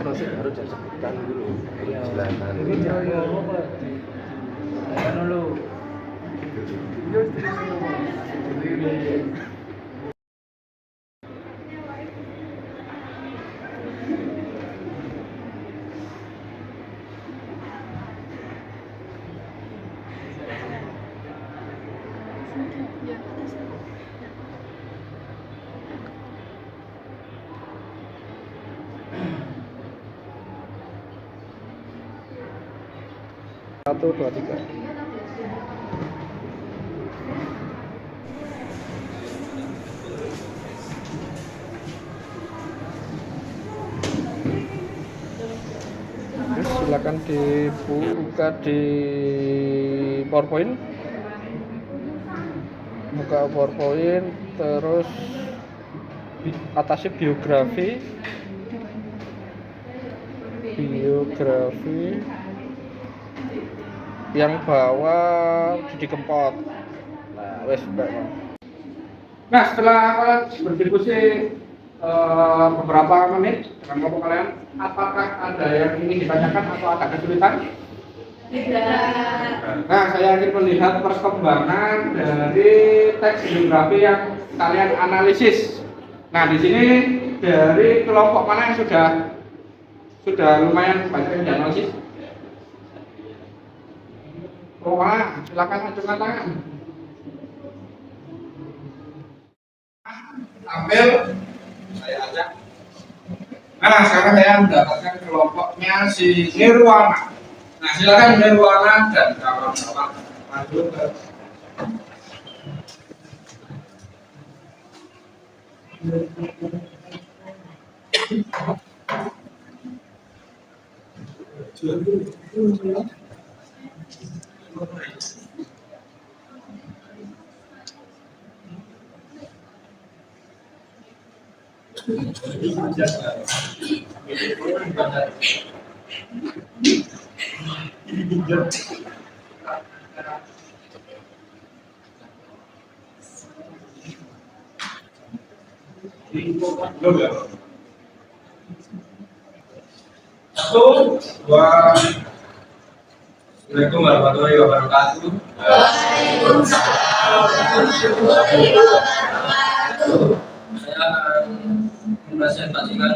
Proses harus disebutkan dulu. Jelasan. Satu, dua, tiga. Silakan dibuka di PowerPoint. Buka PowerPoint, terus atasnya biografi. Yang bawah Didi Kempot. Nah, wes Mbak. Nah, setelah berdiskusi beberapa menit dengan kelompok kalian, apakah ada yang ingin ditanyakan atau agak kesulitan? Tidak. Nah, saya ingin melihat perkembangan dari teks biografi yang kalian analisis. Nah, di sini dari kelompok mana yang sudah lumayan banyak yang dianalisis? Kelompok mana? Silakan acungkan tangan. Ambil, saya ajak. Nah, sekarang saya mendapatkan kelompoknya si Nirwana. Nah, silakan Nirwana dan kawan-kawan maju ke Satu, dua. Assalamualaikum warahmatullahi wabarakatuh. Waalaikumsalam warahmatullahi wabarakatuh. Saya akan mempresentasikan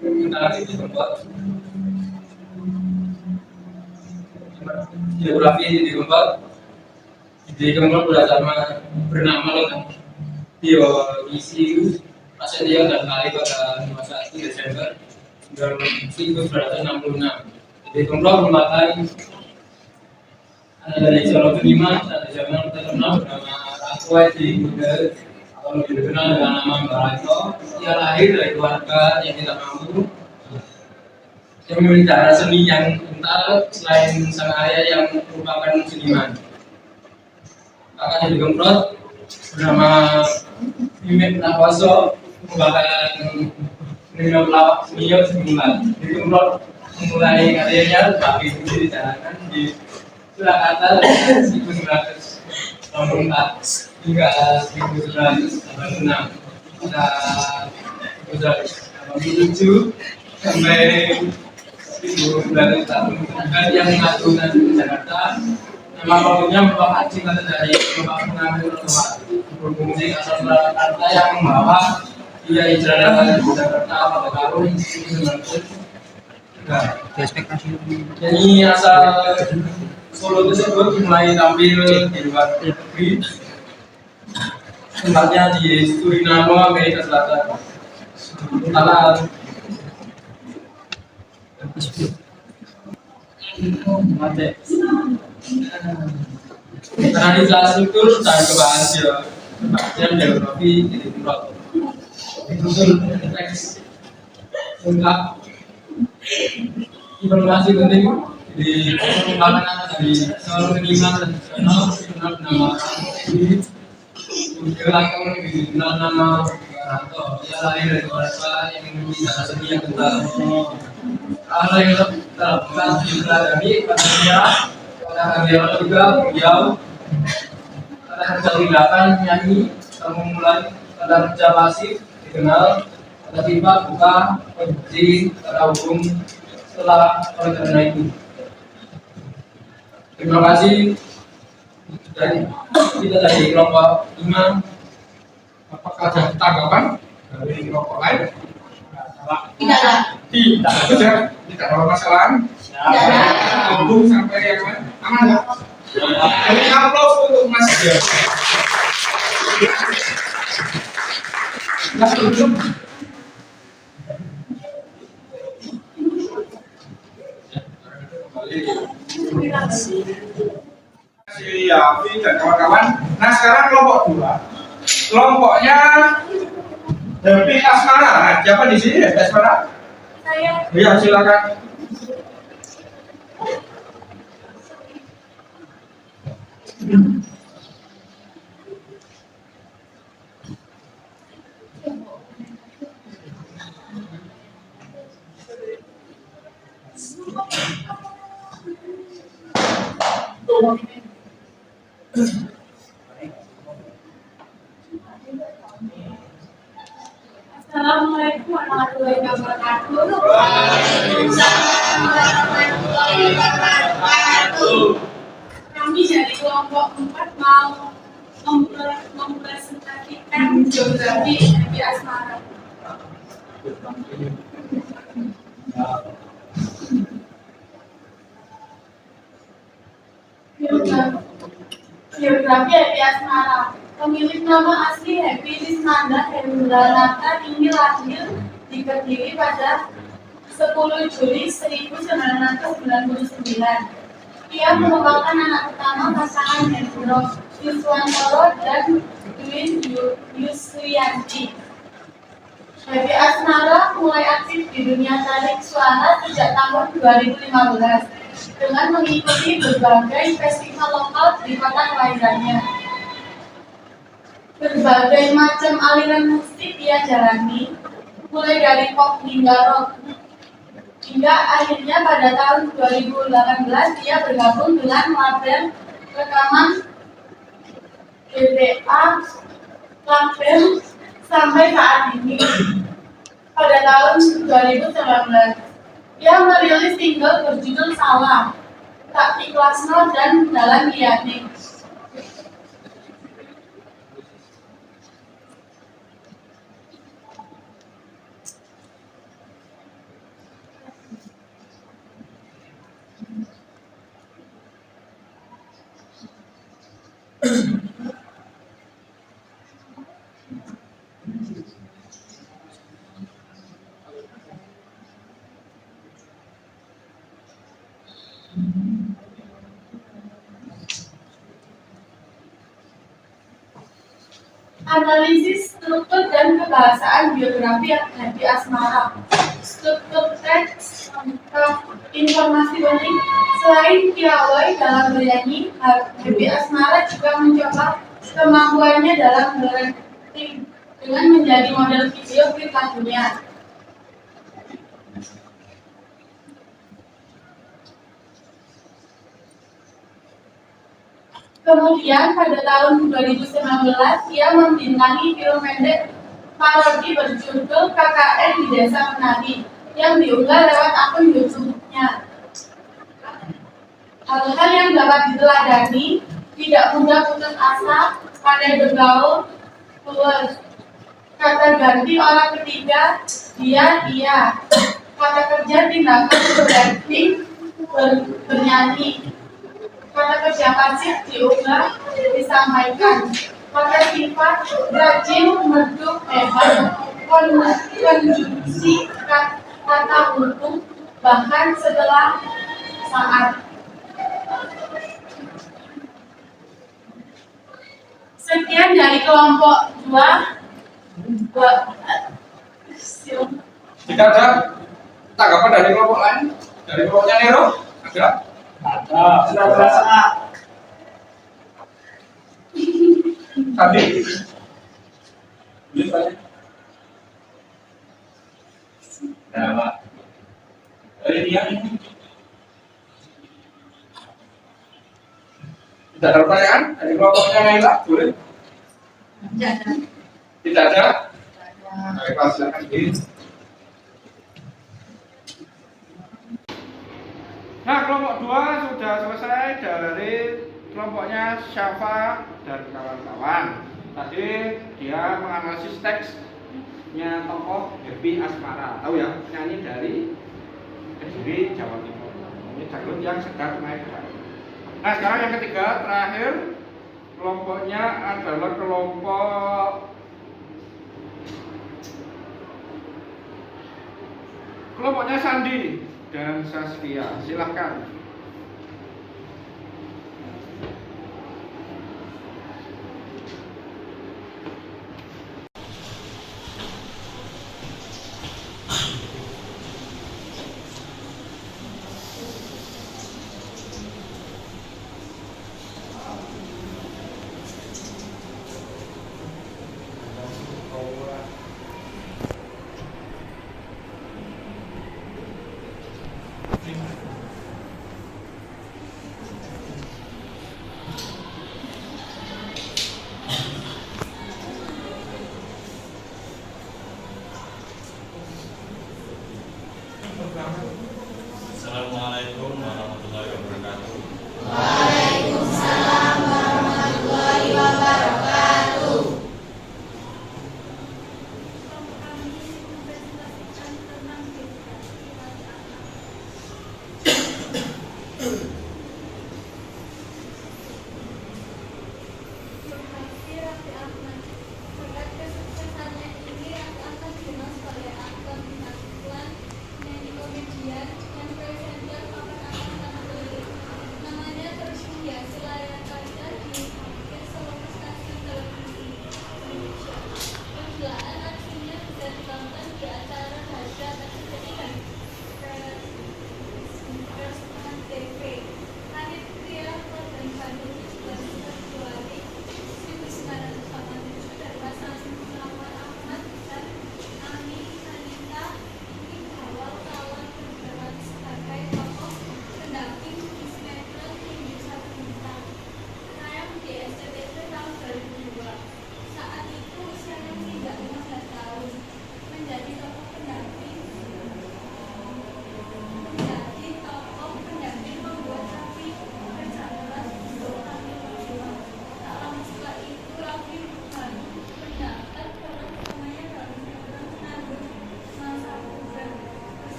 tentang Didi Kempot. Biografi Didi Kempot. Didi Kempot bernama lengkap Dionisius Prasetyo dan lahir pada 21 Desember 1966. Didi Kempot merupakan anak dari Jawa Kelima pada zaman terkenal bernama Rakwet di Kuda atau lebih dikenal dengan nama Mbak Rajo. Ia lahir dari keluarga yang tidak mampu, yang memiliki darah seni yang kental selain sang ayah yang merupakan seniman. Kakak Didi Kempot bernama Mimet Nakwaso merupakan senior pelawak senior semula. Jadi memulai karyanya sebagai sendiri dijalankan di Surakarta dari 1984 hingga 1986. Pada 1987 sampai 1989 yang mengagumkan Jakarta. Nama panggilannya merupakan singkatan dari Bapak Pengambil Rotowa, berfungsi asal Surakarta yang membawa dia hijrah dari Jakarta pada tahun 1993. Jadi asal Solo tersebut mulai tampil di luar negeri, tempatnya di Suriname, Amerika Selatan. Karena infrastruktur dan kebahagiaan geografi jadi tempat disusun teks lengkap informasi penting di pengembangan dari seluruh kelima dan nasional nama di Gerakan dikenal nama Ranto. Ia lahir dari keluarga yang memiliki cara seni yang kental. Ada yang terbuka dari pacarnya, pada karya juga beliau pada kerja di belakang nyanyi, memulai pada kerja pasif dikenal pada sifat buka, produksi, pada hukum setelah oleh karena itu. Terima kasih. Dan kita dari kelompok 5. Apakah ada tanggapan dari kelompok lain? Tidak. Tidak ada masalah. Tunggu sampai yang lain. Aman nggak? Jadi upload untuk Mas Dia. Mas Duduk. Si Yafi dan kawan-kawan. Nah sekarang kelompok 2. Kelompoknya Happy Asmara. Nah, siapa di sini Happy Asmara? Saya. Ya silakan. Assalamualaikum warahmatullahi wabarakatuh. Waalaikumsalam warahmatullahi wabarakatuh. Kami dari kelompok 4 mau mempresentasikan geografi Happy Asmara. Geografi Happy Asmara. Pemilik nama asli Happy Lisnanda Hendranata ini lahir di Kediri pada 10 Juli 1999. Ia merupakan anak pertama pasangan Hendro Yuswantoro dan Dwi Yusrianti. Happy Asmara mulai aktif di dunia tarik suara sejak tahun 2015 dengan mengikuti berbagai festival lokal di kota kelahirannya. Berbagai macam aliran musik ia jalani, mulai dari pop hingga rock. Hingga akhirnya pada tahun 2018 ia bergabung dengan label rekaman GBA label sampai saat ini. Pada tahun 2019 ia merilis single berjudul Salah, Tak Ikhlasno dan Dalam Hati. Analisis struktur dan kebahasaan biografi Happy Asmara. Struktur teks informasi penting. Selain piawai dalam bernyanyi, Happy Asmara juga mencoba kemampuannya dalam dengan menjadi model video klip lagunya. Kemudian pada tahun 2019 ia membintangi film pendek parodi berjudul KKN di Desa Menari yang diunggah lewat akun YouTube-nya. Hal-hal yang dapat diteladani: tidak mudah putus asa, pandai bergaul, plus kata ganti orang ketiga, dia, kata kerja tindakan berakting, bernyanyi. Kata kerja pasif diunggah, disampaikan. Kata sifat rajin, merdu, hebat. Konjungsi kata untuk, bahkan setelah saat. Sekian dari kelompok 2. Jika ada tanggapan dari kelompok lain, dari kelompoknya Nero, ada? Tadi. Nah, Pak. Dari dia ini. Tidak ada pertanyaan dari kelompoknya Naila, boleh? Tidak ada. Tidak ada? Baiklah, silakan Din. Nah, kelompok 2 sudah selesai dari kelompoknya Syafa dan kawan-kawan. Tadi dia menganalisis teksnya tokoh Happy Asmara. Tahu ya, penyanyi dari Kediri, Jawa Timur. Ini dangdut yang sedang naik daun. Nah, sekarang yang ketiga, terakhir, kelompoknya adalah kelompoknya Sandi dan Saskia. Silahkan. Assalamualaikum warahmatullahi wabarakatuh. Waalaikumsalam warahmatullahi wabarakatuh. TV.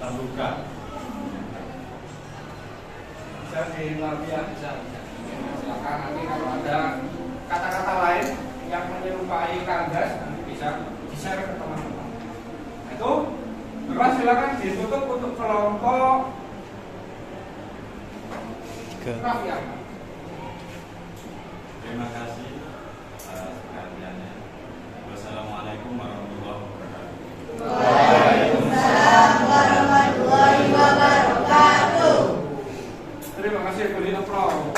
terbuka. Bisa dilalui ya, bisa. Silakan nanti kalau ada kata-kata lain yang menyerupai kandas nanti bisa di-share ke teman-teman. Nah, itu terus silakan ditutup untuk kelompok Rafia. Terima kasih atas perhatiannya. Wassalamualaikum warahmatullahi wabarakatuh. Terima kasih, beri aplaus.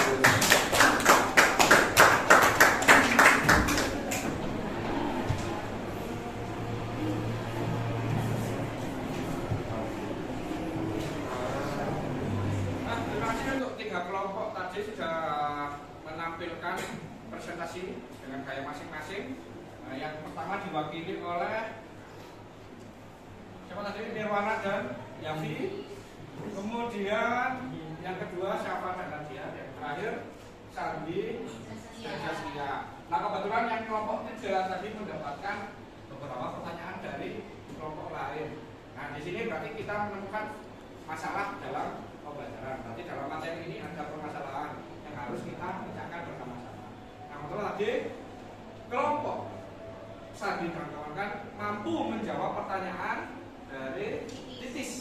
Nah, terima kasih untuk 3 kelompok tadi sudah menampilkan presentasi dengan gaya masing-masing. Nah, yang pertama diwakili oleh siapa tadi? Nirwana dan Yavi. Kemudian yang kedua siapa dan Nadia. Yang terakhir Sandi dan Zaskia. Nah, kebetulan yang kelompok 3 tadi mendapatkan beberapa pertanyaan dari kelompok lain. Nah, di sini berarti kita menemukan masalah dalam pembelajaran. Berarti dalam materi ini ada permasalahan yang harus kita pecahkan bersama-sama. Nah, kebetulan tadi kelompok Sandi dan kawan-kawan mampu menjawab pertanyaan dari Titis.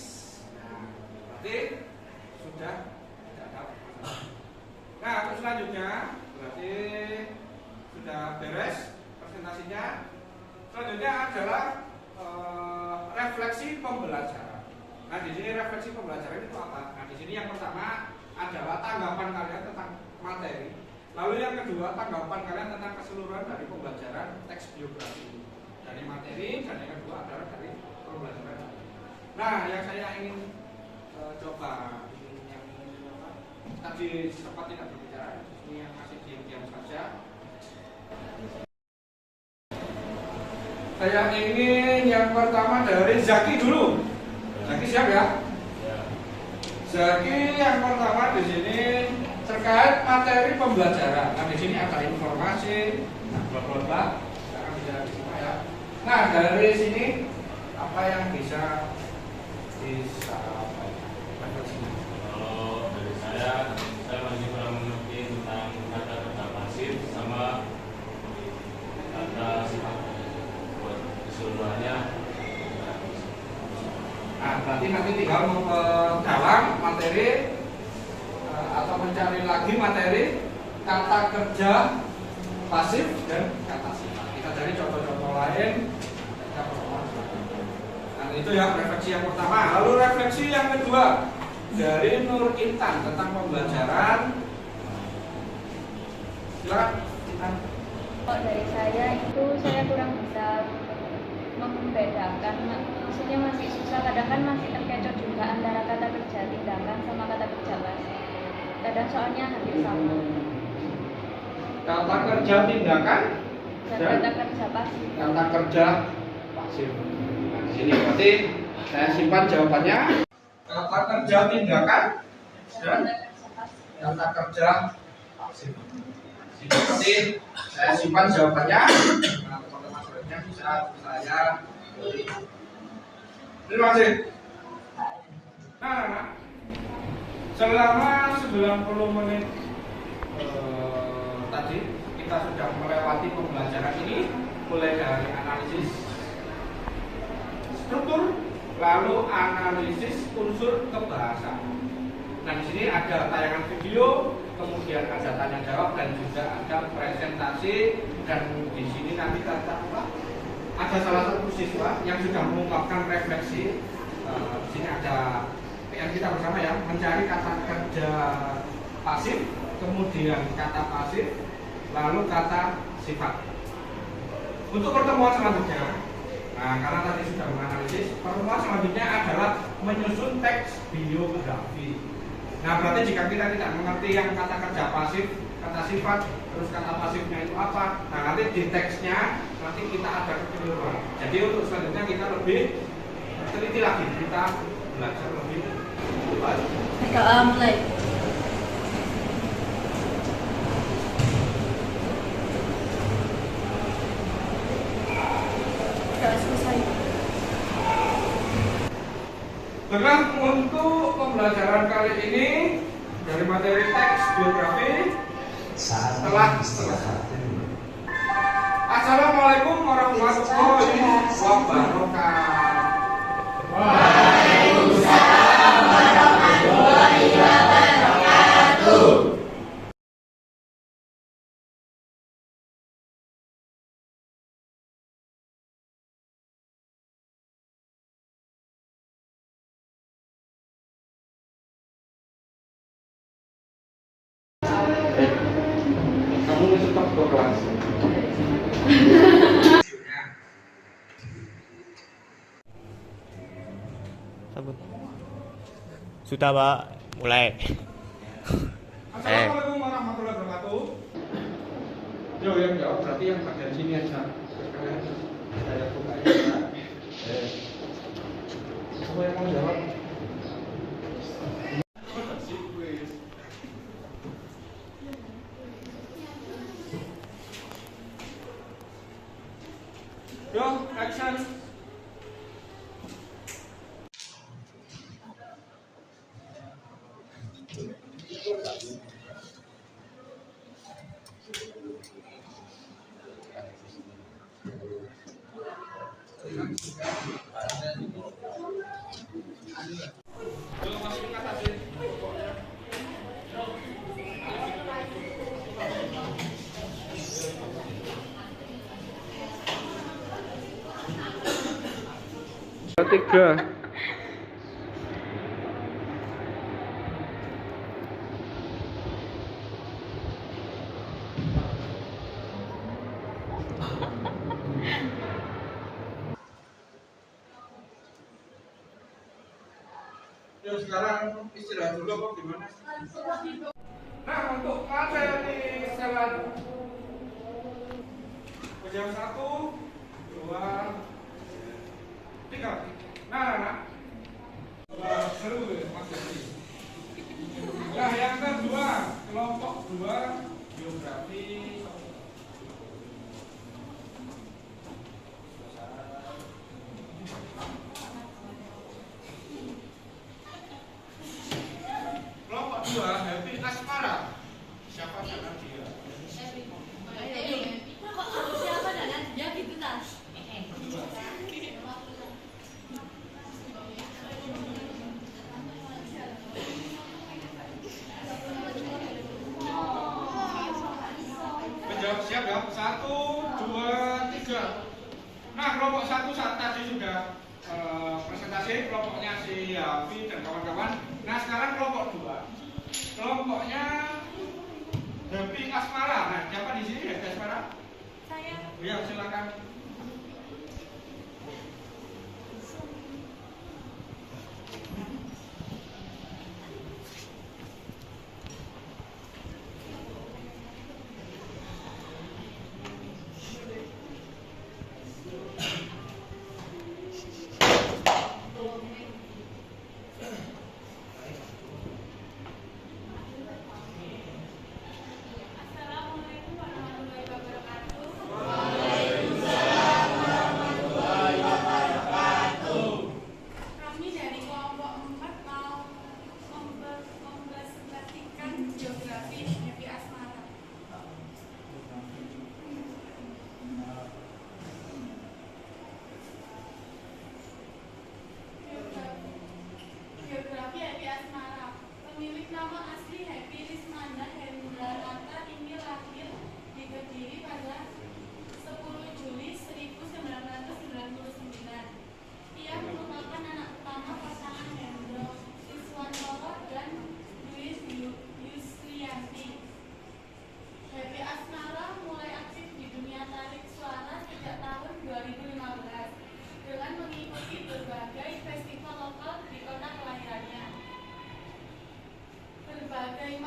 Nah, berarti sudah tidak ada masalah. Nah, untuk selanjutnya berarti sudah beres presentasinya. Selanjutnya adalah refleksi pembelajaran. Nah, di sini refleksi pembelajaran itu apa? Nah, di sini yang pertama adalah tanggapan kalian tentang materi. Lalu yang kedua, tanggapan kalian tentang keseluruhan dari pembelajaran teks biografi dari materi, dan yang kedua adalah dari pembelajaran. Nah, yang saya ingin coba yang tadi sempat tidak berbicara, ini yang masih diam-diam saja. Saya ingin yang pertama dari Zaki dulu. Zaki siap ya? Zaki yang pertama di sini terkait materi pembelajaran. Nah, di sini ada informasi, bla. Sekarang bisa disimak ya. Nah, dari sini apa yang bisa disampaikan? Kalau dari saya masih kurang mengerti tentang kata-kata pasif sama kata sifat. Buat keseluruhannya. Nah, berarti nanti tinggal dalam materi atau mencari lagi materi kata kerja pasif dan kata sifat. Kita cari contoh-contoh lain. Nah, itu ya refleksi yang pertama. Lalu refleksi yang kedua dari Nur Intan tentang pembelajaran. Silakan Intan. Kalau dari saya itu saya kurang bisa membedakan, maksudnya masih susah, kadang kan masih terkecoh juga antara kata kerja tindakan sama kata kerja pasif. Kadang soalnya hampir sama. Kata kerja tindakan Dan dan kata kerja pasif. kata kerja pasif. Nah, di sini berarti saya simpan jawabannya. Kata kerja tindakan dan kata kerja pasif. Di sini berarti saya simpan jawabannya. Nah, teman-teman selanjutnya bisa saya beri. Terima kasih. Nah, selama 90 menit tadi kita sudah melewati pembelajaran ini, mulai dari analisis struktur, lalu analisis unsur kebahasaan. Nah, di sini ada tayangan video, kemudian ada tanya jawab, dan juga ada presentasi. Dan di sini nanti ada salah satu siswa yang sudah mengungkapkan refleksi. Di sini ada PR kita bersama ya, mencari kata kerja pasif, kemudian kata pasif, lalu kata sifat. Untuk pertemuan selanjutnya, nah karena tadi sudah menganalisis, pertemuan selanjutnya adalah menyusun teks biografi. Nah, berarti jika kita tidak mengerti yang kata kerja pasif, kata sifat, terus kata pasifnya itu apa, nah nanti di teksnya nanti kita ada kekeliruan. Jadi untuk selanjutnya kita lebih teliti lagi, kita belajar lebih baik. Mulai. Dengan untuk pembelajaran kali ini dari materi teks biografi telah selesai. Assalamualaikum warahmatullahi wabarakatuh. Waalaikumsalam warahmatullahi wabarakatuh. Kamu masuk top 2 kelas. Sudah Pak, mulai. Assalamualaikum warahmatullahi wabarakatuh. Yo, yang jawab berarti yang bagian sini aja. Sekalian saya buka ya. Siapa yang mau jawab? Yo, action. Yo, masukin ke atas ya. Tiga. Yuk sekarang istirahat dulu kok gimana? Nah untuk materi selanjutnya ujian 1, 2, 3. Nah, seru ya Mas Jadi. Nah yang kedua kelompok 2 biografi. Kelompok 2 Happy Asmara. Siapa nama dia? Siapa dan dia gitu kan? Menjawab siap ya? 1, 2, 3. Nah kelompok 1 saat tadi sudah presentasi kelompoknya si Yafi dan kawan-kawan. Nah sekarang kelompok 2. Kelompoknya Happy Asmara. Nah siapa di sini Happy Asmara? Saya. Ya silakan. Assalamualaikum warahmatullahi wabarakatuh. Kami dari kelompok 4 mau mempresentasikan biografi Happy Asmara. Biografi Happy Asmara. Pemilik nama asli Happy Rismanda Hendranata ini lahir di Kediri pada 10 Juli 1999. Ia merupakan anak pertama pasangan Hendro Iswantoro dan Louis Yuslianti. Happy Asmara mulai aktif di dunia tarik suara sejak tahun 2015 dengan mengikuti berbagai festival lokal di kota kelahirannya. Berbagai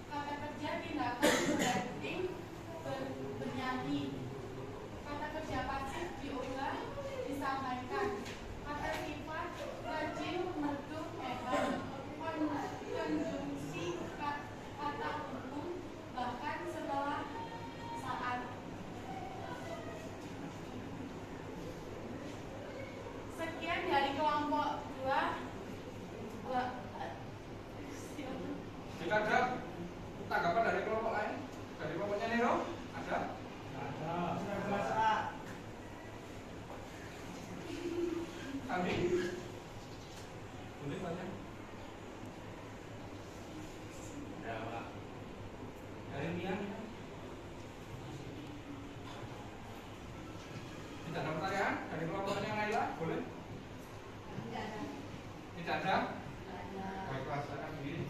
Kata kerja tindakan berakting bernyanyi. Kata kerja pasif diulang, disampaikan. Kata sifat rajin, merdu, hebat. Konjungsi kata hukum bahkan setelah saat. Sekian dari kelompok 2. Jika ada tanggapan dari kelompok lain, dari kelompoknya Nero, ada? Ada. Andi, boleh tanya? Ya, Pak. Dari Mia? Tidak ada pertanyaan dari kelompoknya Naila, boleh? Tidak ada. Tidak ada? Baiklah, silakan sendiri.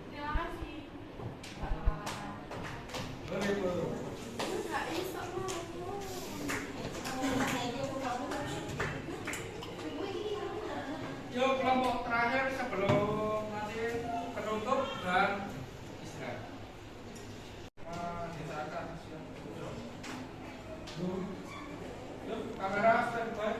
Terima kasih. Boleh, boleh. Enggak bisa Yuk, kelompok terakhir sebelum nanti penutup dan istirahat. Silakan. Yuk, kamera standby.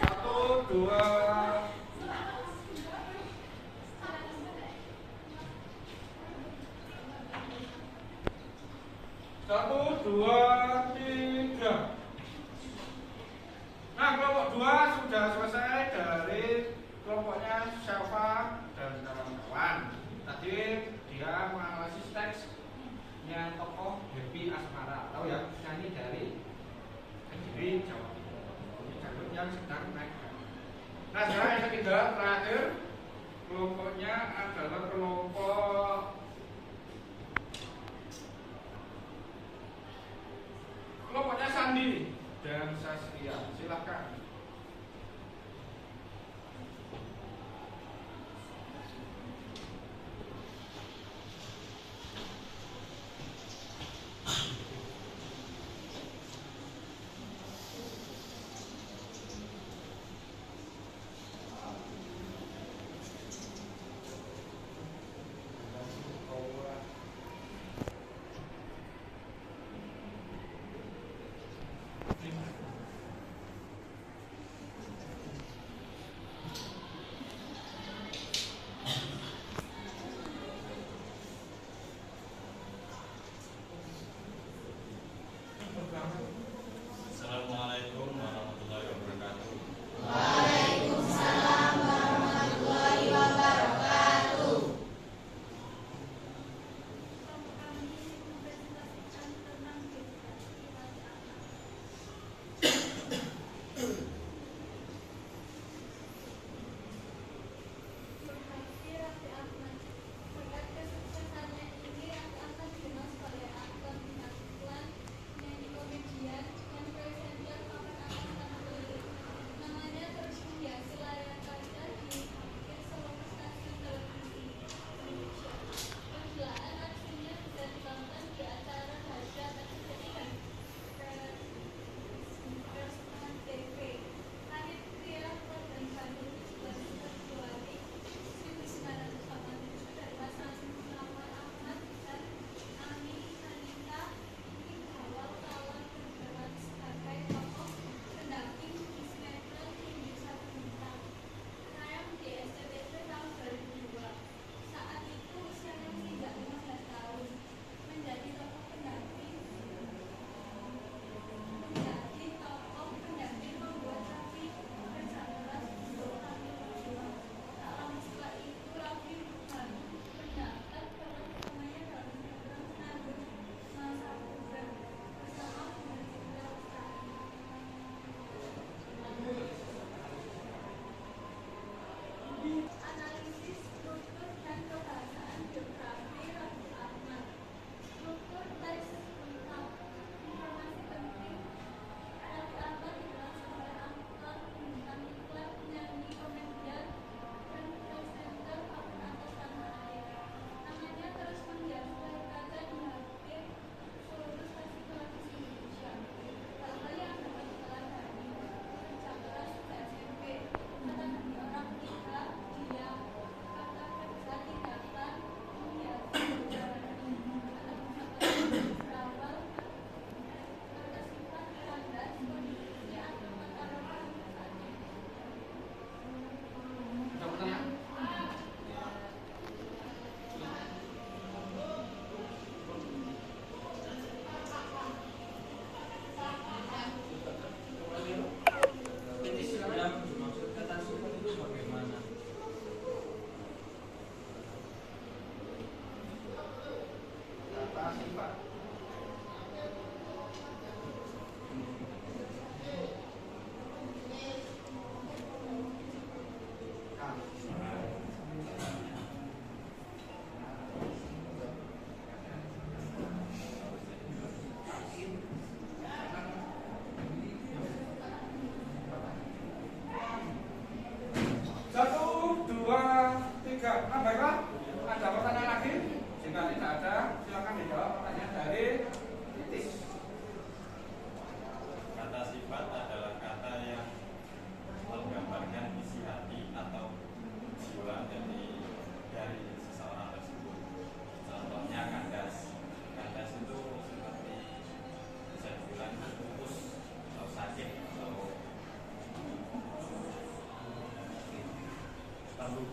1, 2. Satu, dua, tiga. Nah, kelompok 2 sudah selesai dari kelompoknya Syafa dan kawan-kawan. Tadi dia menganalisis teksnya tokoh Happy Asmara. Tahu ya, nyanyi dari Kediri, Jawa Timur. Ini jalur yang sedang naik. Nah, sekarang yang ketiga terakhir kelompoknya adalah kelompoknya Sandi dan Saskia. Silakan.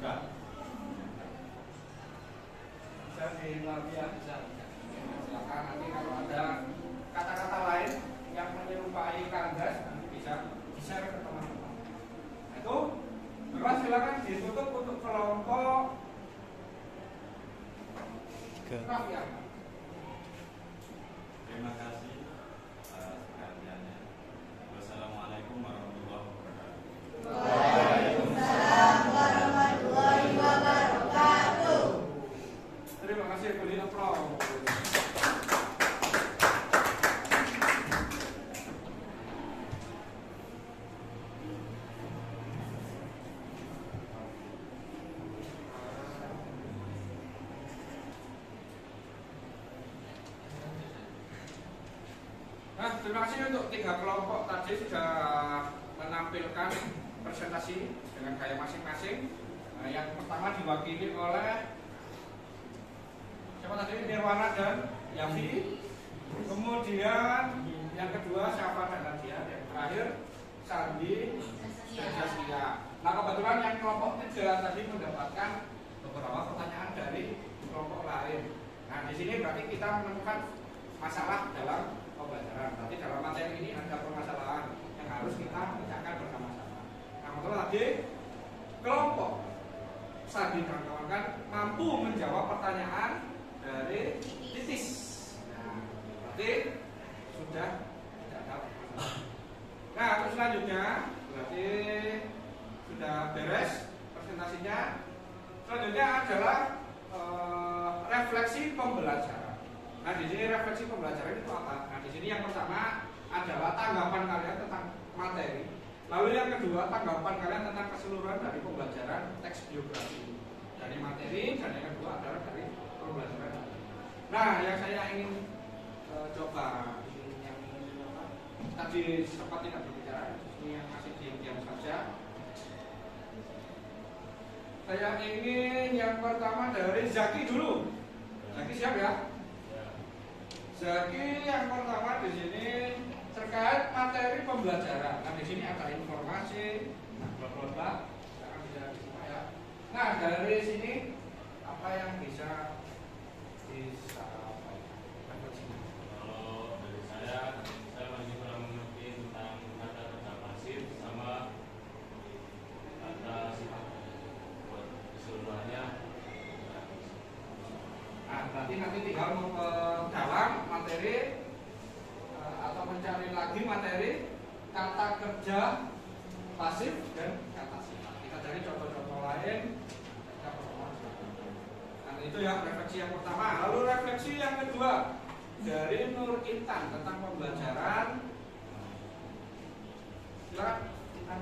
juga. Bisa dilalui ya, bisa. Silakan nanti kalau ada kata-kata lain yang menyerupai kandas nanti bisa di-share ke teman-teman. Nah, itu terus silakan ditutup untuk kelompok Rafia. Terima kasih atas perhatiannya. Wassalamualaikum warahmatullahi wabarakatuh. Waalaikumsalam warahmatullahi wabarakatuh. Terima kasih, beri aplaus. Nah, terima kasih untuk 3 kelompok tadi sudah menampilkan presentasi dengan gaya masing-masing. Nah, yang pertama diwakili oleh siapa tadi? Nirwana dan Yafi. Kemudian yang kedua siapa dan Nadia. Yang terakhir Sandi dan Jaskia. Nah, kebetulan yang kelompok 3 tadi mendapatkan beberapa pertanyaan dari kelompok lain. Nah, di sini berarti kita menemukan masalah dalam pembelajaran. Berarti dalam materi ini ada permasalahan yang harus kita pecahkan bersama-sama. Nah, kebetulan tadi kelompok Sandi dan kawan-kawan mampu menjawab pertanyaan dari Titis. Nah, berarti sudah tidak ada masalah. Nah, terus selanjutnya berarti sudah beres presentasinya. Selanjutnya adalah refleksi pembelajaran. Nah, di sini refleksi pembelajaran itu apa? Nah, di sini yang pertama adalah tanggapan kalian tentang materi. Lalu yang kedua, tanggapan kalian tentang keseluruhan dari pembelajaran teks biografi dari materi, dan yang kedua adalah dari pembelajaran. Nah, yang saya ingin coba yang tadi sempat tidak berbicara, ini yang masih diam-diam saja. Saya ingin yang pertama dari Zaki dulu. Zaki siap ya? Jadi yang pertama di sini terkait materi pembelajaran. Nah, di sini ada informasi, bla akan bisa disimak ya. Nah, dari sini apa yang bisa disampaikan? Kalau dari saya masih kurang mengerti tentang kata kerja pasif sama kata sifat. Buat keseluruhannya. Nah, berarti nanti tinggal memperdalam materi atau mencari lagi materi kata kerja pasif dan kata sifat. Kita cari contoh-contoh lain. Nah, itu ya refleksi yang pertama. Lalu refleksi yang kedua dari Nur Intan tentang pembelajaran. Silakan Intan.